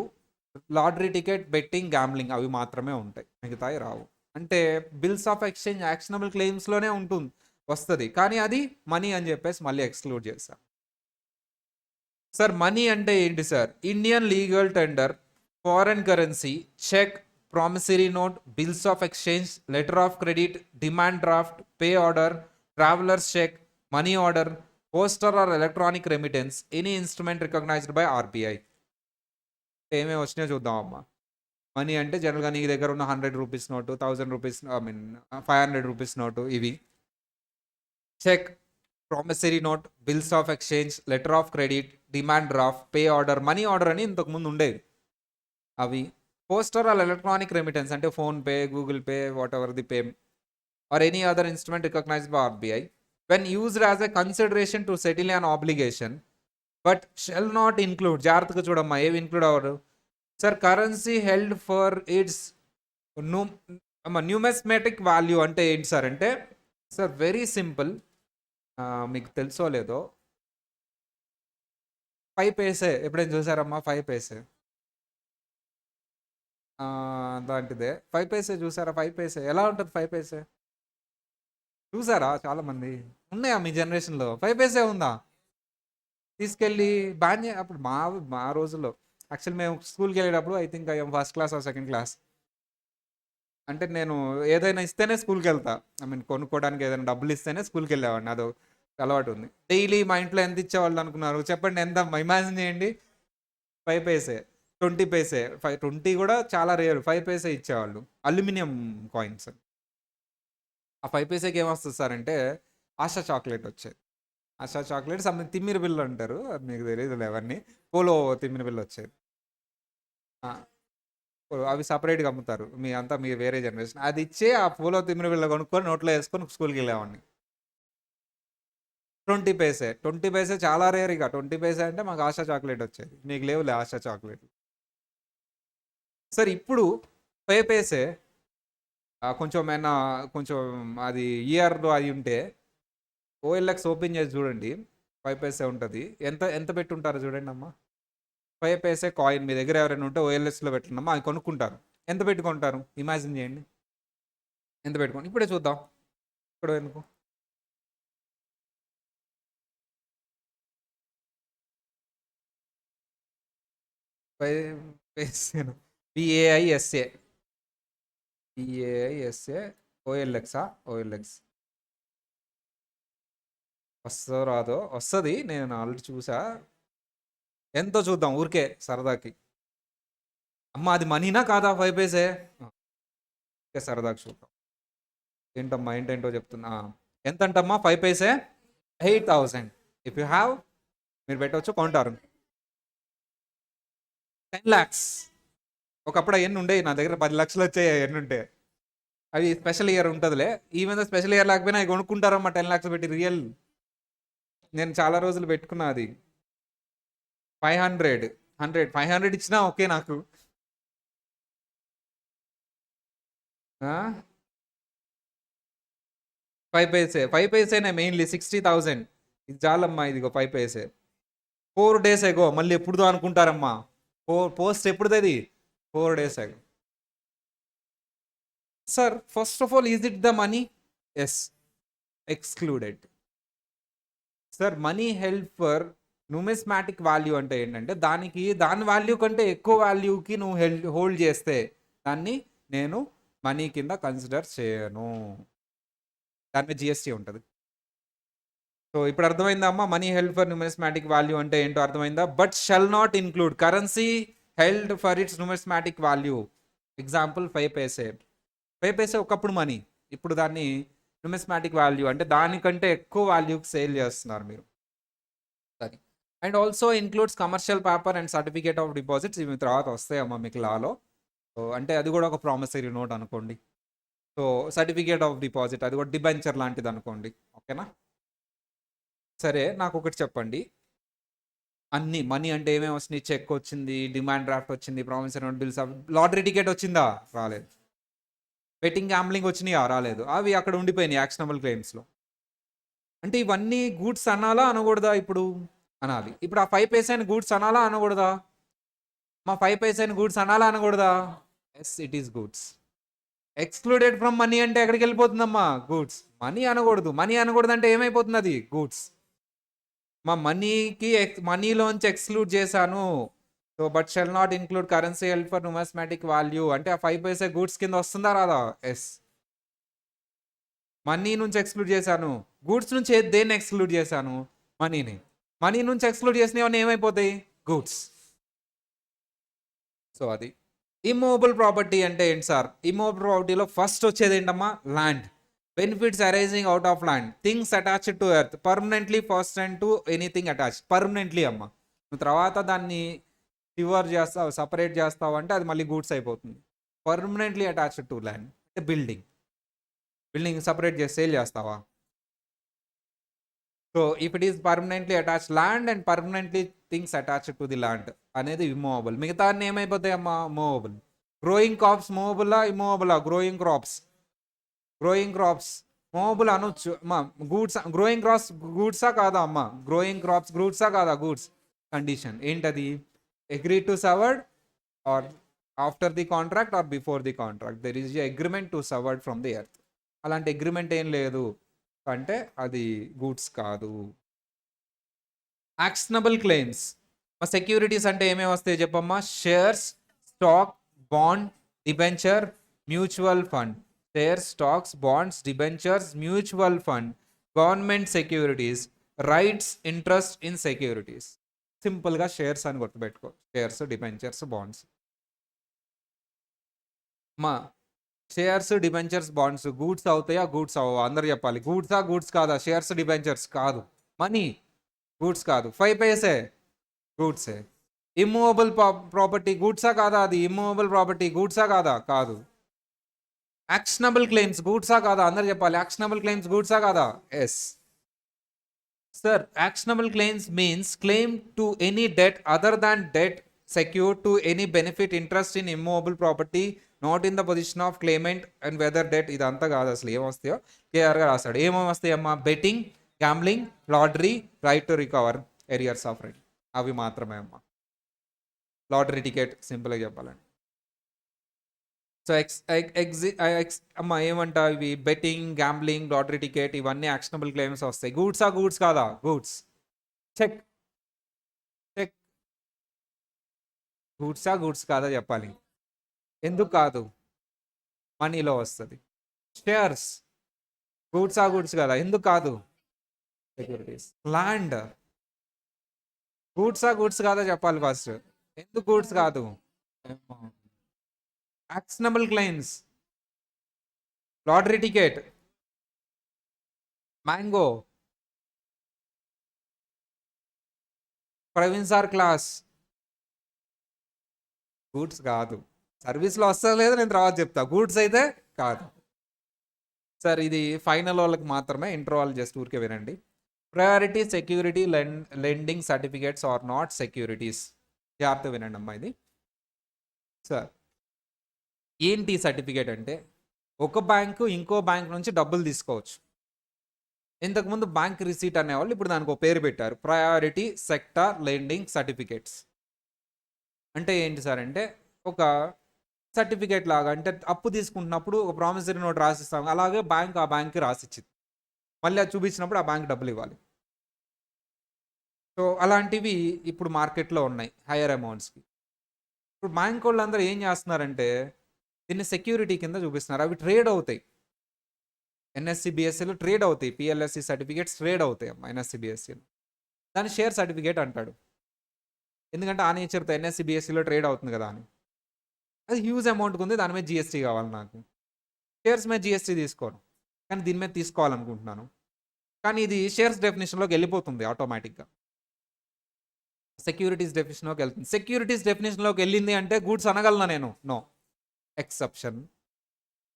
[SPEAKER 1] లాటరీ టికెట్, బెట్టింగ్, గ్యాంబ్లింగ్ అవి మాత్రమే ఉంటాయి, మిగతాయి రావు. అంటే బిల్స్ ఆఫ్ ఎక్స్చేంజ్ యాక్షనబుల్ క్లెయిమ్స్లోనే ఉంటుంది, వస్తుంది, కానీ అది మనీ అని చెప్పేసి మళ్ళీ ఎక్స్క్లూడ్ చేశారు. సార్ మనీ అంటే ఏంటి sir? Indian legal tender, foreign currency, cheque, promissory note, bills of exchange, letter of credit, demand draft, pay order, travellers cheque, money order, postal or electronic remittance, any instrument recognised by RBI. ఏమేమి వచ్చినాయో చూద్దాం అమ్మా. Money అంటే జనరల్గా నీ దగ్గర ఉన్న 100 rupees note, 1000 rupees, 500 rupees note, ఇవి. Cheque, promissory note, bills of exchange, letter of credit, demand draft, pay order, money order అని ఇంతకుముందు ఉండేవి అవి. పోస్టర్ ఆర్ ఎలక్ట్రానిక్ రెమిటెన్స్ అంటే PhonePe, Google Pay, whatever the pay or any other instrument recognised by RBI when used as a consideration to settle an obligation but shall not include, జాగ్రత్తగా చూడమ్మా, ఏవి include అవ్వరు sir? Currency held for it's న్యూమెస్మేటిక్ value అంటే ఏంటి sir? అంటే sir very simple, మీకు తెలుసో లేదో, 5 పైసే ఎప్పుడైనా చూసారమ్మా? 5 పైసే దాంటిదే 5 పైసే చూసారా? 5 పైసే ఎలా ఉంటుంది? 5 పైసే చూసారా? చాలామంది ఉన్నాయా మీ జనరేషన్లో? 5 పైసే ఉందా? తీసుకెళ్ళి బ్యాన్ అప్పుడు మా రోజుల్లో యాక్చువల్ మేము స్కూల్కి వెళ్ళేటప్పుడు I think I'm first class or second class. అంటే నేను ఏదైనా ఇస్తేనే స్కూల్కి వెళ్తా, ఐ మీన్ కొనుక్కోవడానికి ఏదైనా డబ్బులు ఇస్తేనే స్కూల్కి వెళ్ళేవాడిని, అదో అలవాటు ఉంది. డైలీ మా ఇంట్లో ఎంత ఇచ్చేవాళ్ళు అనుకున్నారు చెప్పండి? ఎంత ఇమాజిన్ చేయండి. 5 పైసే, 20 పైసే, 20 కూడా చాలా రేరు, 5 పైసే ఇచ్చేవాళ్ళు, అల్యూమినియం కాయిన్స్. ఆ 5 పైసేకి ఏమొస్తుంది సార్ అంటే ఆశా చాక్లెట్ వచ్చేది. ఆశా చాక్లెట్ సంథింగ్ తిమ్మిరి బిల్లు అంటారు, అది మీకు తెలియదు అవన్నీ. పోలో తిమ్మిరి బిల్లు వచ్చేది, అవి సపరేట్గా అమ్ముతారు, మీరు వేరే జనరేషన్. అది ఇచ్చే ఆ పోలో తిమ్మిరి బిల్ల కొనుక్కొని నోట్లో వేసుకొని స్కూల్కి వెళ్ళేవాడిని. 20 పైసే, 20 పైసే చాలా రేర్. ఇక 20 పైసే అంటే మాకు ఆశా చాక్లెట్ వచ్చేది, నీకు లేవులే ఆశా చాక్లెట్. సార్ ఇప్పుడు 5 పైసే కొంచెం ఏమైనా కొంచెం అది ఇయర్లో అది ఉంటే ఓఎల్ఎక్స్ ఓపెన్ చేసి చూడండి, 5 పైసే ఉంటుంది. ఎంత ఎంత పెట్టుంటారో చూడండి అమ్మా. 5 పైసే కాయిన్ మీ దగ్గర ఎవరైనా ఉంటే ఓఎల్ఎక్స్లో పెట్టినమ్మా, అవి కొనుక్కుంటారు. ఎంత పెట్టుకుంటారు ఇమాజిన్ చేయండి, ఎంత పెట్టుకోండి. ఇప్పుడే చూద్దాం, ఇక్కడ ఎందుకు. పిఏఐఎస్ఏ, పిఏఐఎస్ఏ ఓఎల్ఎక్సా? ఓఎల్ఎక్స్ వస్తుందో రాదో, వస్తుంది, నేను ఆల్రెడీ చూసా. ఎంతో చూద్దాం ఊరికే సరదాకి. అమ్మ అది మనీనా కాదా 5 పైసే? సరదాకి చూద్దాం. ఏంటమ్మా ఏంటేంటో చెప్తున్నా. ఎంత అంటమ్మా 5 పైసే? 8,000. ఇఫ్ యూ హ్యావ్, మీరు పెట్టవచ్చు, కొంటారు. 10 lakhs. ఒకప్పుడు అవన్నీ ఉండేవి నా దగ్గర, 10 లక్షలు వచ్చాయి అవన్నీ ఉంటే. అవి స్పెషల్ ఇయర్ ఉంటుందిలే, ఈవెన్ స్పెషల్ ఇయర్ లేకపోయినా అవి కొనుక్కుంటారమ్మా 10 lakhs పెట్టి, రియల్. నేను చాలా రోజులు పెట్టుకున్నా అది. 500 ఇచ్చినా ఓకే నాకు. 5 పైసే, 5 పైసేనే మెయిన్లీ 60,000. ఇది చాలమ్మా, ఇదిగో 5 పైసే. 4 days ఎగో, మళ్ళీ ఎప్పుడుదో అనుకుంటారమ్మా. పోస్ట్ ఎప్పుడుది? 4 days ago. Sir first of all, is it the money? Yes, excluded. Sir money held for numismatic value అంటే ఏంటంటే దాని వాల్యూ కంటే ఎక్కువ వాల్యూకి నువ్వు హోల్డ్ చేస్తే దాన్ని నేను మనీ కింద కన్సిడర్ చేయను, దాని మీద జిఎస్టీ ఉంటుంది. సో ఇప్పుడు అర్థమైందా అమ్మా? Money held for numismatic value అంటే ఏంటో అర్థమైందా? But shall not include currency held for its numismatic value. Example 5 paise. 5 paise ఒకప్పుడు మనీ, ఇప్పుడు దాన్ని న్యూమిస్మాటిక్ వాల్యూ అంటే దానికంటే ఎక్కువ వాల్యూకి సేల్ చేస్తున్నారు మీరు. సరే, and also includes commercial paper and certificate of deposits. ఇవి తర్వాత వస్తాయమ్మా మీకు లాలో. సో అంటే అది కూడా ఒక ప్రామిసరీ నోట్ అనుకోండి. సో సర్టిఫికేట్ ఆఫ్ డిపాజిట్ అది కూడా డిబెంచర్ లాంటిది అనుకోండి, ఓకేనా? సరే, నాకు ఒకటి చెప్పండి, అన్ని మనీ అంటే ఏమేమి వస్తున్నాయి? చెక్ వచ్చింది, డిమాండ్ డ్రాఫ్ట్ వచ్చింది, promissory note, bills, lottery ticket వచ్చిందా? రాలేదు. బెట్టింగ్ గ్యాంబ్లింగ్ వచ్చినాయా? రాలేదు. అవి అక్కడ ఉండిపోయినాయి యాక్షనబుల్ క్లెయిమ్స్లో. అంటే ఇవన్నీ గూడ్స్ అనాలా అనకూడదా? ఇప్పుడు అనాలి. ఇప్పుడు ఆ 5 పైసా గూడ్స్ అనాలా అనకూడదా? మా 5 పైసా గూడ్స్ అనాలా అనకూడదా? Yes, it is goods. Excluded from money అంటే ఎక్కడికి వెళ్ళిపోతుందమ్మా? గూడ్స్. మనీ అనకూడదు. మనీ అనకూడదు అంటే ఏమైపోతుంది అది? గూడ్స్. మా మనీకి మనీలోంచి ఎక్స్క్లూడ్ చేశాను. So but shall not include currency held for numismatic value అంటే ఆ 5 పైసా గూడ్స్ కింద వస్తుందా రాదా? ఎస్. మనీ నుంచి ఎక్స్క్లూడ్ చేశాను. గూడ్స్ నుంచి దేన్ని ఎక్స్క్లూడ్ చేశాను? మనీని. మనీ నుంచి ఎక్స్క్లూడ్ చేసినవన్నీ ఏమైపోతాయి? గూడ్స్. సో అది ఇమ్మూవబుల్ ప్రాపర్టీ అంటే ఏంటి సార్? ఇమ్మూవబుల్ ప్రాపర్టీలో ఫస్ట్ వచ్చేది ఏంటమ్మా? Land. Benefits arising out of land, things attached to earth, permanently first and to anything attach. Permanently అమ్మ, నువ్వు తర్వాత దాన్ని సివర్ చేస్తావు, సపరేట్ చేస్తావు అంటే అది మళ్ళీ గూడ్స్ అయిపోతుంది. పర్మనెంట్లీ అటాచ్డ్ టు ల్యాండ్ అంటే బిల్డింగ్. బిల్డింగ్ సపరేట్ చేసి సేల్ చేస్తావా? So if it is permanently attached land and permanently things attached to the land అనేది ఇమ్మూవబుల్. మిగతా అన్ని ఏమైపోతాయి అమ్మా? మూవబుల్. గ్రోయింగ్ క్రాప్స్ మూవబులా ఇమ్మూవబులా? Growing crops. Growing crops movable అనొచ్చు అమ్మా. గూడ్స్ గ్రోయింగ్ క్రాప్స్ గూడ్సా కాదా అమ్మా? గ్రోయింగ్ క్రాప్స్ గూడ్సా కాదా? గూడ్స్. కండిషన్ ఏంటది? Agree to severed or after the contract or before the contract there is agreement to severed from the earth. అలాంటి agreement ఏం లేదు అంటే అది గూడ్స్ కాదు. Actionable claims. సెక్యూరిటీస్ అంటే ఏమేమి వస్తాయి చెప్పమ్మా? Shares, stock, bond, debenture, mutual fund. Shares, stocks, bonds, debentures, mutual fund, government securities, rights, interest in securities. సింపుల్గా షేర్స్ అని గుర్తుపెట్టుకో. Shares, debentures, bonds. మా షేర్స్, డిబెంచర్స్, బాండ్స్ గూడ్స్ అవుతాయా? గూడ్స్ అవ్వవా? అందరు చెప్పాలి. గూడ్సా? గూడ్స్ కాదా? షేర్స్, డిబెంచర్స్ కాదు. మనీ గూడ్స్ కాదు. 5 పైసే గూడ్సే. ఇమ్మూవబుల్ ప్రాపర్టీ గూడ్సా కాదా? అది ఇమ్మూవబుల్ ప్రాపర్టీ గూడ్సా కాదా? కాదు. యాక్షనబుల్ క్లెయిమ్స్ గూడ్సా కాదా? అందరు చెప్పాలి. యాక్షనబుల్ క్లెయిమ్స్ గూడ్సా కాదా? Yes sir. Actionable claims means claim to any debt other than debt secured to any benefit interest in immovable property not in the possession of claimant and whether debt. ఇదంతా కాదు అసలు. ఏమొస్తాయో క్లియర్గా రాస్తాడు. ఏమేమి వస్తాయమ్మా? Betting, gambling, lottery, right to recover arrears of right. అవి మాత్రమే అమ్మా. లాటరీ టికెట్ సింపుల్గా చెప్పాలండి. సో అమ్మా ఏమంటా? ఇవి బెట్టింగ్, గ్యాంబ్లింగ్, లాటరీ టికెట్ ఇవన్నీ యాక్షనబుల్ క్లెయిమ్స్ వస్తాయి. గూడ్సా? గూడ్స్ కాదా? గూడ్స్. Check check. గూడ్సా? గూడ్స్ కాదా చెప్పాలి. ఎందుకు కాదు? మనీలో వస్తుంది. షేర్స్ గూడ్సా? గూడ్స్ కాదా? ఎందుకు కాదు? సెక్యూరిటీస్. ల్యాండ్ గూడ్సా? గూడ్స్ కాదా చెప్పాలి ఫస్ట్. ఎందుకు గూడ్స్ కాదు? Actionable claims, lottery ticket, mango, Praveen sir class goods కాదు. సర్వీస్లో వస్తా లేదు, నేను తర్వాత చెప్తా. గూడ్స్ అయితే కాదు సార్. ఇది ఫైనల్ వాళ్ళకి మాత్రమే. ఇంట్రో వాళ్ళు జస్ట్ ఊరికే వినండి. Priority security lending certificates are not securities. జాగ్రత్త వినండి అమ్మా. ఇది సార్ ఏంటి సర్టిఫికేట్ అంటే? ఒక బ్యాంకు ఇంకో బ్యాంక్ నుంచి డబ్బులు తీసుకోవచ్చు. ఇంతకుముందు బ్యాంక్ రిసీట్ అనేవాళ్ళు, ఇప్పుడు దానికి ఒక పేరు పెట్టారు, ప్రయారిటీ సెక్టార్ లెండింగ్ సర్టిఫికేట్స్. అంటే ఏంటి సార్ అంటే ఒక సర్టిఫికేట్ లాగా. అంటే అప్పు తీసుకుంటున్నప్పుడు ఒక ప్రామిసరీ నోట్ రాసిస్తాం, అలాగే బ్యాంక్ ఆ బ్యాంక్కి రాసిచ్చింది. మళ్ళీ అది చూపించినప్పుడు ఆ బ్యాంక్ డబ్బులు ఇవ్వాలి. సో అలాంటివి ఇప్పుడు మార్కెట్లో ఉన్నాయి హైయర్ అమౌంట్స్కి. ఇప్పుడు బ్యాంక్ వాళ్ళందరూ ఏం చేస్తున్నారంటే దీన్ని సెక్యూరిటీ కింద చూపిస్తున్నారు. అవి ట్రేడ్ అవుతాయి. ఎన్ఎస్సి బిఎస్సిలో ట్రేడ్ అవుతాయి. పిఎల్ఎస్సి సర్టిఫికేట్స్ ట్రేడ్ అవుతాయి అమ్మా ఎన్ఎస్సి బిఎస్సిలో. దాన్ని షేర్ సర్టిఫికేట్ అంటాడు. ఎందుకంటే ఆ నేచర్తో ఎన్ఎస్సి బిఎస్సిలో ట్రేడ్ అవుతుంది కదా అని. అది హ్యూజ్ అమౌంట్కి ఉంది, దాని మీద జిఎస్టీ కావాలి నాకు. షేర్స్ మీద జిఎస్టీ తీసుకోను, కానీ దీని మీద తీసుకోవాలనుకుంటున్నాను. కానీ ఇది షేర్స్ డెఫినేషన్లోకి వెళ్ళిపోతుంది ఆటోమేటిక్గా. సెక్యూరిటీస్ డెఫినేషన్లోకి వెళ్తుంది. సెక్యూరిటీస్ డెఫినేషన్లోకి వెళ్ళింది అంటే గూడ్స్ అనగలనా నేను? No exception.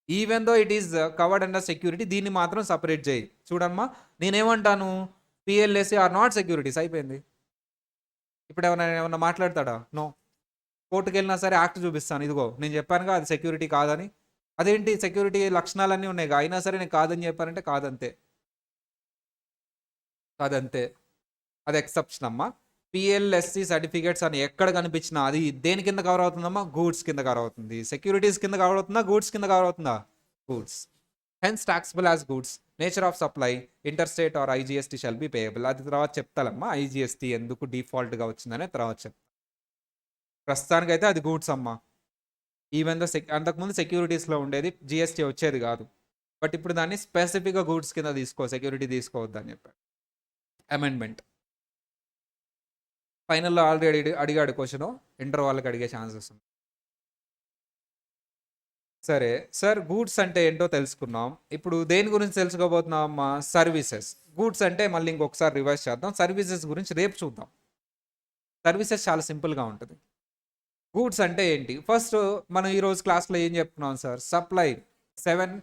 [SPEAKER 1] Even though it is covered under security, దీన్ని మాత్రం సపరేట్ చేయి. చూడమ్మా నేనేమంటాను? పిఎల్ఎస్సి ఆర్ నాట్ సెక్యూరిటీస్, అయిపోయింది. ఇప్పుడు ఏమన్నా మాట్లాడతాడా? నో. కోర్టుకు వెళ్ళినా సరే యాక్ట్ చూపిస్తాను, ఇదిగో నేను చెప్పానుగా అది సెక్యూరిటీ కాదని. అదేంటి సెక్యూరిటీ లక్షణాలన్నీ ఉన్నాయి, అయినా సరే నేను కాదని చెప్పానంటే కాదంతే. కాదంతే, అది ఎక్సెప్షన్ అమ్మా. పిఎల్ఎస్సి సర్టిఫికేట్స్ అని ఎక్కడ కనిపించినా అది దేని కింద కవర్ అవుతుందమ్మా? గూడ్స్ కింద కవర్ అవుతుంది. సెక్యూరిటీస్ కింద కవర్ అవుతుందా? గూడ్స్ కింద కవర్ అవుతుందా? Goods. Hence taxable as goods. Nature of supply interstate or IGST shall be payable. అది తర్వాత చెప్తాలమ్మా ఐజిఎస్టీ ఎందుకు డిఫాల్ట్గా వచ్చిందనే తర్వాత చెప్తా. ప్రస్తుతానికైతే అది గూడ్స్ అమ్మా. ఈవెన్ దో అంతకుముందు సెక్యూరిటీస్లో ఉండేది, జిఎస్టీ వచ్చేది కాదు. బట్ ఇప్పుడు దాన్ని స్పెసిఫిక్గా గూడ్స్ కింద సెక్యూరిటీ తీసుకోవద్దని చెప్పారు అమెండ్మెంట్. ఫైనల్లో ఆల్రెడీ అడిగాడు క్వశ్చన్, ఇంటర్ వాళ్ళకి అడిగే ఛాన్సెస్ ఉంది. సరే సార్, గూడ్స్ అంటే ఏంటో తెలుసుకున్నాం. ఇప్పుడు దేని గురించి తెలుసుకోబోతున్నాం అమ్మా? సర్వీసెస్. గూడ్స్ అంటే మళ్ళీ ఇంకొకసారి రివైజ్ చేద్దాం. సర్వీసెస్ గురించి రేపు చూద్దాం. సర్వీసెస్ చాలా సింపుల్గా ఉంటుంది. గూడ్స్ అంటే ఏంటి? ఫస్ట్ మనం ఈరోజు క్లాస్లో ఏం చెప్పుకున్నాం sir? Supply 7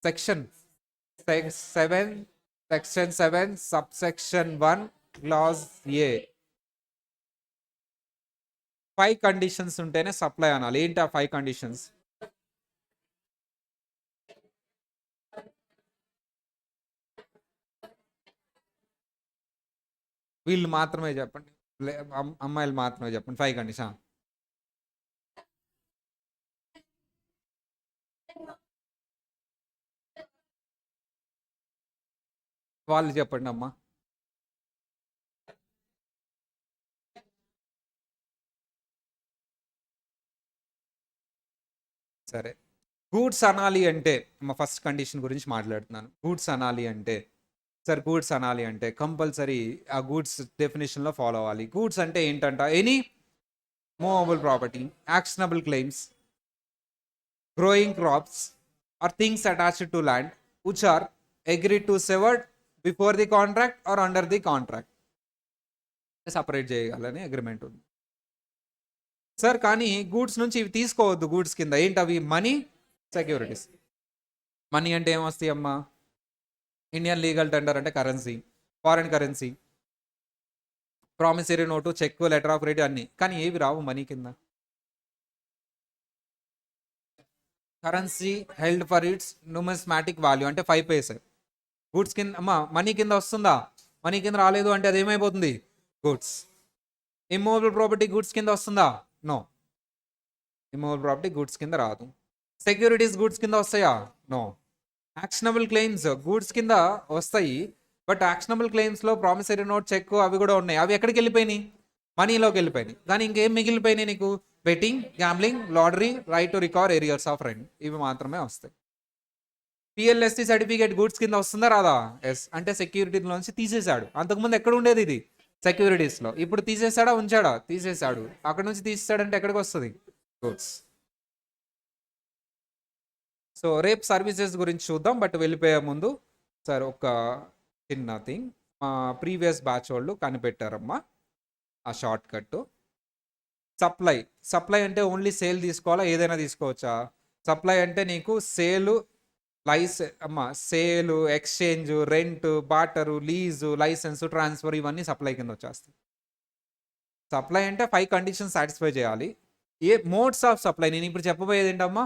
[SPEAKER 1] section 7 subsection 1 clause ఏ 5 కండిషన్స్ ఉంటేనే సప్లై అనాలి. ఏంటి ఆ 5 కండిషన్స్? వీళ్ళు మాత్రమే చెప్పండి, అమ్మాయిలు మాత్రమే చెప్పండి. 5 కండిషన్. వాళ్ళు చెప్పండి అమ్మా. సరే, గూడ్స్ అనాలి అంటే మా ఫస్ట్ కండిషన్ గురించి మాట్లాడుతున్నాను. గూడ్స్ అనాలి అంటే సార్, గూడ్స్ అనాలి అంటే కంపల్సరీ ఆ గూడ్స్ డెఫినేషన్లో ఫాలో అవ్వాలి. గూడ్స్ అంటే ఏంటంట? Any movable property, actionable claims, growing crops or things attached to land which are agreed to severed before the contract or under the contract. Separate చేయగలని agreement ఉంది sir. కానీ goods నుంచి ఇవి తీసుకోవద్దు. గూడ్స్ కింద ఏంటవి? Money, securities. మనీ అంటే ఏమొస్తాయి అమ్మా? ఇండియన్ లీగల్ టెండర్ అంటే currency, foreign currency, promissory note, cheque, letter of credit అన్నీ. కానీ ఏవి రావు మనీ కింద. Currency held for its numismatic value అంటే 5 పైసే. గూడ్స్ కింద అమ్మా మనీ కింద వస్తుందా? మనీ కింద రాలేదు అంటే అది ఏమైపోతుంది? గూడ్స్. ఇమ్మూవబుల్ ప్రాపర్టీ గూడ్స్ కింద వస్తుందా? నో, ఇమ్మూవబుల్ ప్రాపర్టీ గూడ్స్ కింద రాదు. సెక్యూరిటీస్ గూడ్స్ కింద వస్తాయా? నో. యాక్షనబుల్ క్లెయిమ్స్ గూడ్స్ కింద వస్తాయి, బట్ యాక్షనబుల్ క్లెయిమ్స్లో ప్రామిసరీ నోట్, చెక్ అవి కూడా ఉన్నాయి. అవి ఎక్కడికి వెళ్ళిపోయినాయి? మనీలోకి వెళ్ళిపోయినాయి. కానీ ఇంకేం మిగిలిపోయినాయి నీకు? Betting, gambling, lottery, right to recover arrears of rent, ఇవి మాత్రమే వస్తాయి. పిఎల్ఎస్టీ సర్టిఫికేట్ గూడ్స్ కింద వస్తుందా రాదా? ఎస్. అంటే సెక్యూరిటీలోంచి తీసేశాడు. అంతకుముందు ఎక్కడ ఉండేది ఇది? సెక్యూరిటీస్లో. ఇప్పుడు తీసేసాడా ఉంచాడా? తీసేశాడు. అక్కడ నుంచి తీసేసాడంటే ఎక్కడికి వస్తుంది? గూడ్స్. సో రేపు సర్వీసెస్ గురించి చూద్దాం. బట్ వెళ్ళిపోయే ముందు సార్ ఒక చిన్న థింగ్, మా ప్రీవియస్ బ్యాచ్ వాళ్ళు కనిపెట్టారమ్మా ఆ షార్ట్ కట్. సప్లై. సప్లై అంటే ఓన్లీ సేల్ తీసుకోవాలా? ఏదైనా తీసుకోవచ్చా? సప్లై అంటే నీకు sale, sale, exchange, rent, barter, lease, licence, transfer, ఇవన్నీ సప్లై కింద వచ్చేస్తాయి. సప్లై అంటే 5 కండిషన్స్ సాటిస్ఫై చేయాలి. మోడ్స్ ఆఫ్ సప్లై నేను ఇప్పుడు చెప్పబోయేది ఏంటమ్మా?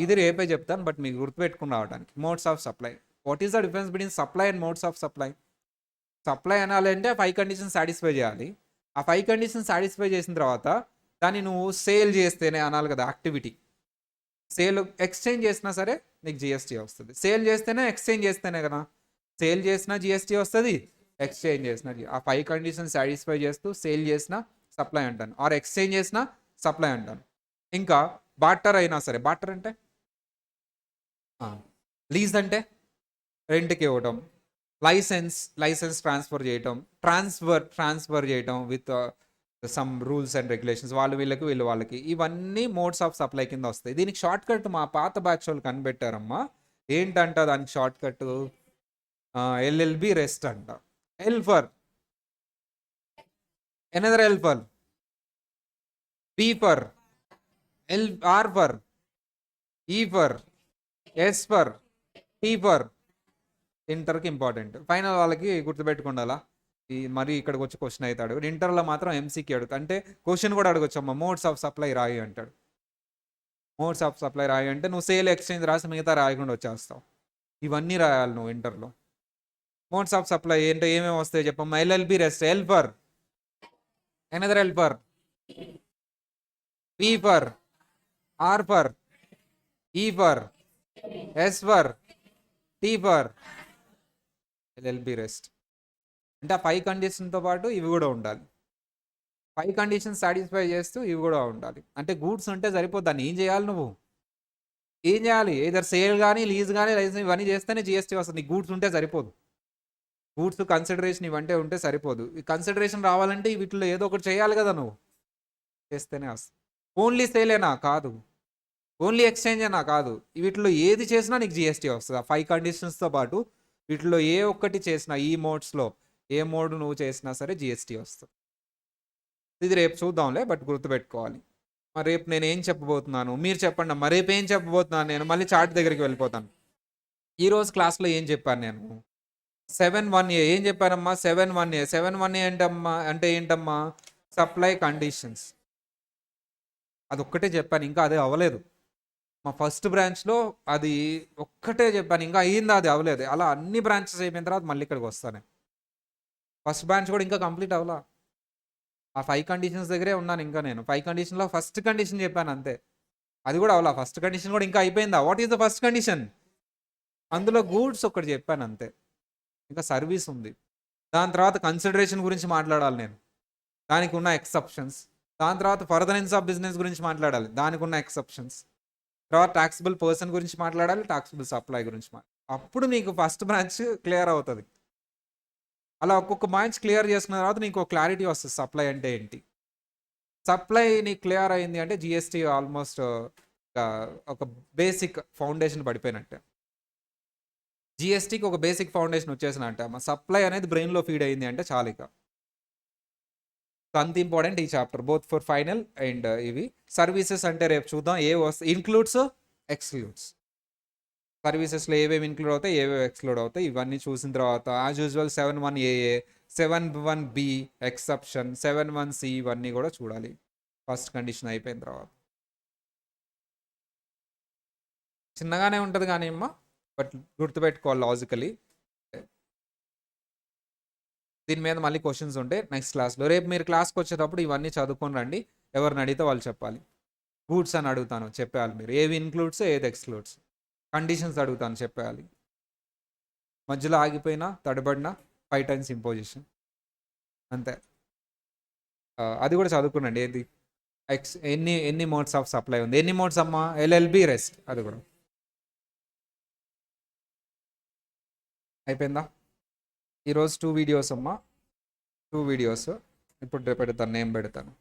[SPEAKER 1] ఇది రేపే చెప్తాను, బట్ మీకు గుర్తుపెట్టుకుని రావడానికి. Modes of supply. What is the difference between supply and modes of supply? Supply అనాలంటే 5 కండిషన్స్ సాటిస్ఫై చేయాలి. ఆ 5 కండిషన్స్ సాటిస్ఫై చేసిన తర్వాత దాన్ని నువ్వు సేల్ చేస్తేనే అనాలి కదా యాక్టివిటీ. సేల్, ఎక్స్చేంజ్ చేసినా సరే నీకు జిఎస్టీ వస్తుంది. సేల్ చేస్తేనే, ఎక్స్చేంజ్ చేస్తేనే కదా. సేల్ చేసినా జిఎస్టీ వస్తుంది, ఎక్స్చేంజ్ చేసినా. ఆ 5 కండిషన్స్ సాటిస్ఫై చేస్తూ సేల్ చేసినా సప్లై అంటాను, ఆర్ ఎక్స్చేంజ్ చేసినా సప్లై అంటాను. ఇంకా బాటర్ అయినా సరే. బాటర్ అంటే లీజ్ అంటే రెంట్కి ఇవ్వటం. లైసెన్స్ ట్రాన్స్ఫర్ చేయటం. ట్రాన్స్ఫర్ చేయటం with some rules and regulations, వీళ్ళు వాళ్ళకి. ఇవన్నీ మోడ్స్ ఆఫ్ సప్లై కింద వస్తాయి. దీనికి షార్ట్ కట్ మా పాత బ్యాచ్ వాళ్ళు కనిపెట్టారమ్మా. ఏంటంట దానికి షార్ట్ కట్? ఎల్ఎల్బి రెస్ట్ అంట. L for another, L for, P for, R for, E for, S for, T for. ఇంటర్కి ఇంపార్టెంట్. ఫైనల్ వాళ్ళకి గుర్తుపెట్టుకుండాలా. మరి ఇక్కడికి వచ్చి క్వశ్చన్ అవుతాడు. ఇంటర్లో మాత్రం ఎంసీకి అడుగుతా అంటే క్వశ్చన్ కూడా అడగొచ్చమ్మా. మోడ్స్ ఆఫ్ సప్లై రాయి అంటాడు. మోడ్స్ ఆఫ్ సప్లై రాయి అంటే నువ్వు సేల్, ఎక్స్చేంజ్ రాసి మిగతా రాయకుండా వచ్చేస్తావు. ఇవన్నీ రాయాలి నువ్వు ఇంటర్లో. మోడ్స్ ఆఫ్ సప్లై ఏంటో ఏమేమి వస్తాయి చెప్పమ్మా? LLB rest. L for another L for, P for, R for, E for, S for, T for, LLB rest. అంటే ఆ 5 కండిషన్తో పాటు ఇవి కూడా ఉండాలి. 5 కండిషన్స్ సాటిస్ఫై చేస్తూ ఇవి కూడా ఉండాలి. అంటే గూడ్స్ ఉంటే సరిపోద్ది. దాన్ని ఏం చేయాలి నువ్వు? ఏం చేయాలి? ఏదర్ సేల్ కానీ, లీజ్ కానీ, లైసెన్స్ ఇవన్నీ చేస్తేనే జిఎస్టీ వస్తుంది. నీకు గూడ్స్ ఉంటే సరిపోదు. గూడ్స్ కన్సిడరేషన్ ఇవంటే ఉంటే సరిపోదు. ఈ కన్సిడరేషన్ రావాలంటే వీటిలో ఏదో ఒకటి చేయాలి కదా నువ్వు. చేస్తేనే వస్తుంది. ఓన్లీ సేలేనా? కాదు. ఓన్లీ ఎక్స్చేంజ్ అయినా? కాదు. వీటిలో ఏది చేసినా నీకు జిఎస్టీ వస్తుంది. ఆ 5 కండిషన్స్తో పాటు వీటిలో ఏ ఒక్కటి చేసినా, ఈ మోడ్స్లో ఏ మోడ్ నువ్వు చేసినా సరే జిఎస్టీ వస్తుంది. ఇది రేపు చూద్దాంలే, బట్ గుర్తుపెట్టుకోవాలి. మరి రేపు నేను ఏం చెప్పబోతున్నాను మీరు చెప్పండి అమ్మా. రేపు ఏం చెప్పబోతున్నాను నేను? మళ్ళీ చార్ట్ దగ్గరికి వెళ్ళిపోతాను. ఈరోజు క్లాస్లో ఏం చెప్పాను నేను? 7(1)A ఏం చెప్పానమ్మా? 7(1)A 7(1)A ఏంటమ్మా? అంటే ఏంటమ్మా? Supply conditions. అదొక్కటే చెప్పాను, ఇంకా అదే అవ్వలేదు. మా ఫస్ట్ బ్రాంచ్లో అది ఒక్కటే చెప్పాను, ఇంకా అయ్యిందా? అది అవ్వలేదు. అలా అన్ని బ్రాంచెస్ అయిపోయిన తర్వాత మళ్ళీ ఇక్కడికి వస్తాను. ఫస్ట్ బ్రాంచ్ కూడా ఇంకా కంప్లీట్ అవ్వలా. ఆ 5 కండిషన్స్ దగ్గరే ఉన్నాను ఇంకా నేను. 5 కండిషన్లో ఫస్ట్ కండిషన్ చెప్పాను అంతే. అది కూడా అవ్వలా. ఫస్ట్ కండిషన్ కూడా ఇంకా అయిపోయిందా? What is the first condition? అందులో గూడ్స్ ఒకటి చెప్పాను అంతే. ఇంకా సర్వీస్ ఉంది. దాని తర్వాత కన్సిడరేషన్ గురించి మాట్లాడాలి నేను, దానికి ఉన్న ఎక్సెప్షన్స్. దాని తర్వాత ఫర్దరెన్స్ ఆఫ్ బిజినెస్ గురించి మాట్లాడాలి, దానికి ఉన్న ఎక్సెప్షన్స్. తర్వాత టాక్సిబుల్ పర్సన్ గురించి మాట్లాడాలి, టాక్సిబుల్ సప్లై గురించి అప్పుడు నీకు ఫస్ట్ బ్రాంచ్ క్లియర్ అవుతుంది. అలా ఒక్కొక్క బ్రాంచ్ క్లియర్ చేసుకున్న తర్వాత నీకు క్లారిటీ వస్తుంది సప్లై అంటే ఏంటి. సప్లై నీకు క్లియర్ అయింది అంటే జిఎస్టీ ఆల్మోస్ట్ ఒక బేసిక్ ఫౌండేషన్ పడిపోయినట్టే. జిఎస్టీకి ఒక బేసిక్ ఫౌండేషన్ వచ్చేసినట్టే. మా సప్లై అనేది బ్రెయిన్లో ఫీడ్ అయింది అంటే చాలు ఇక. అంత ఇంపార్టెంట్ ఈ chapter, both for final and ఇవి. సర్వీసెస్ అంటే రేపు చూద్దాం ఏ వస్తాయి. Includes, excludes. సర్వీసెస్లో ఏవేవి ఇంక్లూడ్ అవుతాయి, ఏవేవి ఎక్స్క్లూడ్ అవుతాయి, ఇవన్నీ చూసిన తర్వాత as usual 7(1)AA, 7(1)B exception, 7(1)C ఇవన్నీ కూడా చూడాలి ఫస్ట్ కండిషన్ అయిపోయిన తర్వాత. చిన్నగానే ఉంటుంది కానీ అమ్మ, బట్ గుర్తుపెట్టుకోవాలి లాజికలీ. దీని మీద మళ్ళీ క్వశ్చన్స్ ఉంటాయి నెక్స్ట్ క్లాస్లో. రేపు మీరు క్లాస్కి వచ్చేటప్పుడు ఇవన్నీ చదువుకొని రండి. ఎవరిని అడిగితే వాళ్ళు చెప్పాలి. గూడ్స్ అని అడుగుతాను చెప్పేయాలి మీరు, ఏవి ఇన్క్లూడ్స్ ఏది ఎక్స్క్లూడ్స్. కండిషన్స్ అడుగుతాను చెప్పేయాలి. మధ్యలో ఆగిపోయినా తడబడినా 5 times ఇంపోజిషన్ అంతే. అది కూడా చదువుకునండి. ఏది ఎన్ని మోడ్స్ ఆఫ్ సప్లై ఉంది, ఎన్ని మోడ్స్ అమ్మా? LLB rest. అది కూడా అయిపోయిందా? ఈరోజు 2 వీడియోస్ అమ్మా, 2 వీడియోస్. ఇప్పుడు పెడతాను, నేమ్ పెడతాను.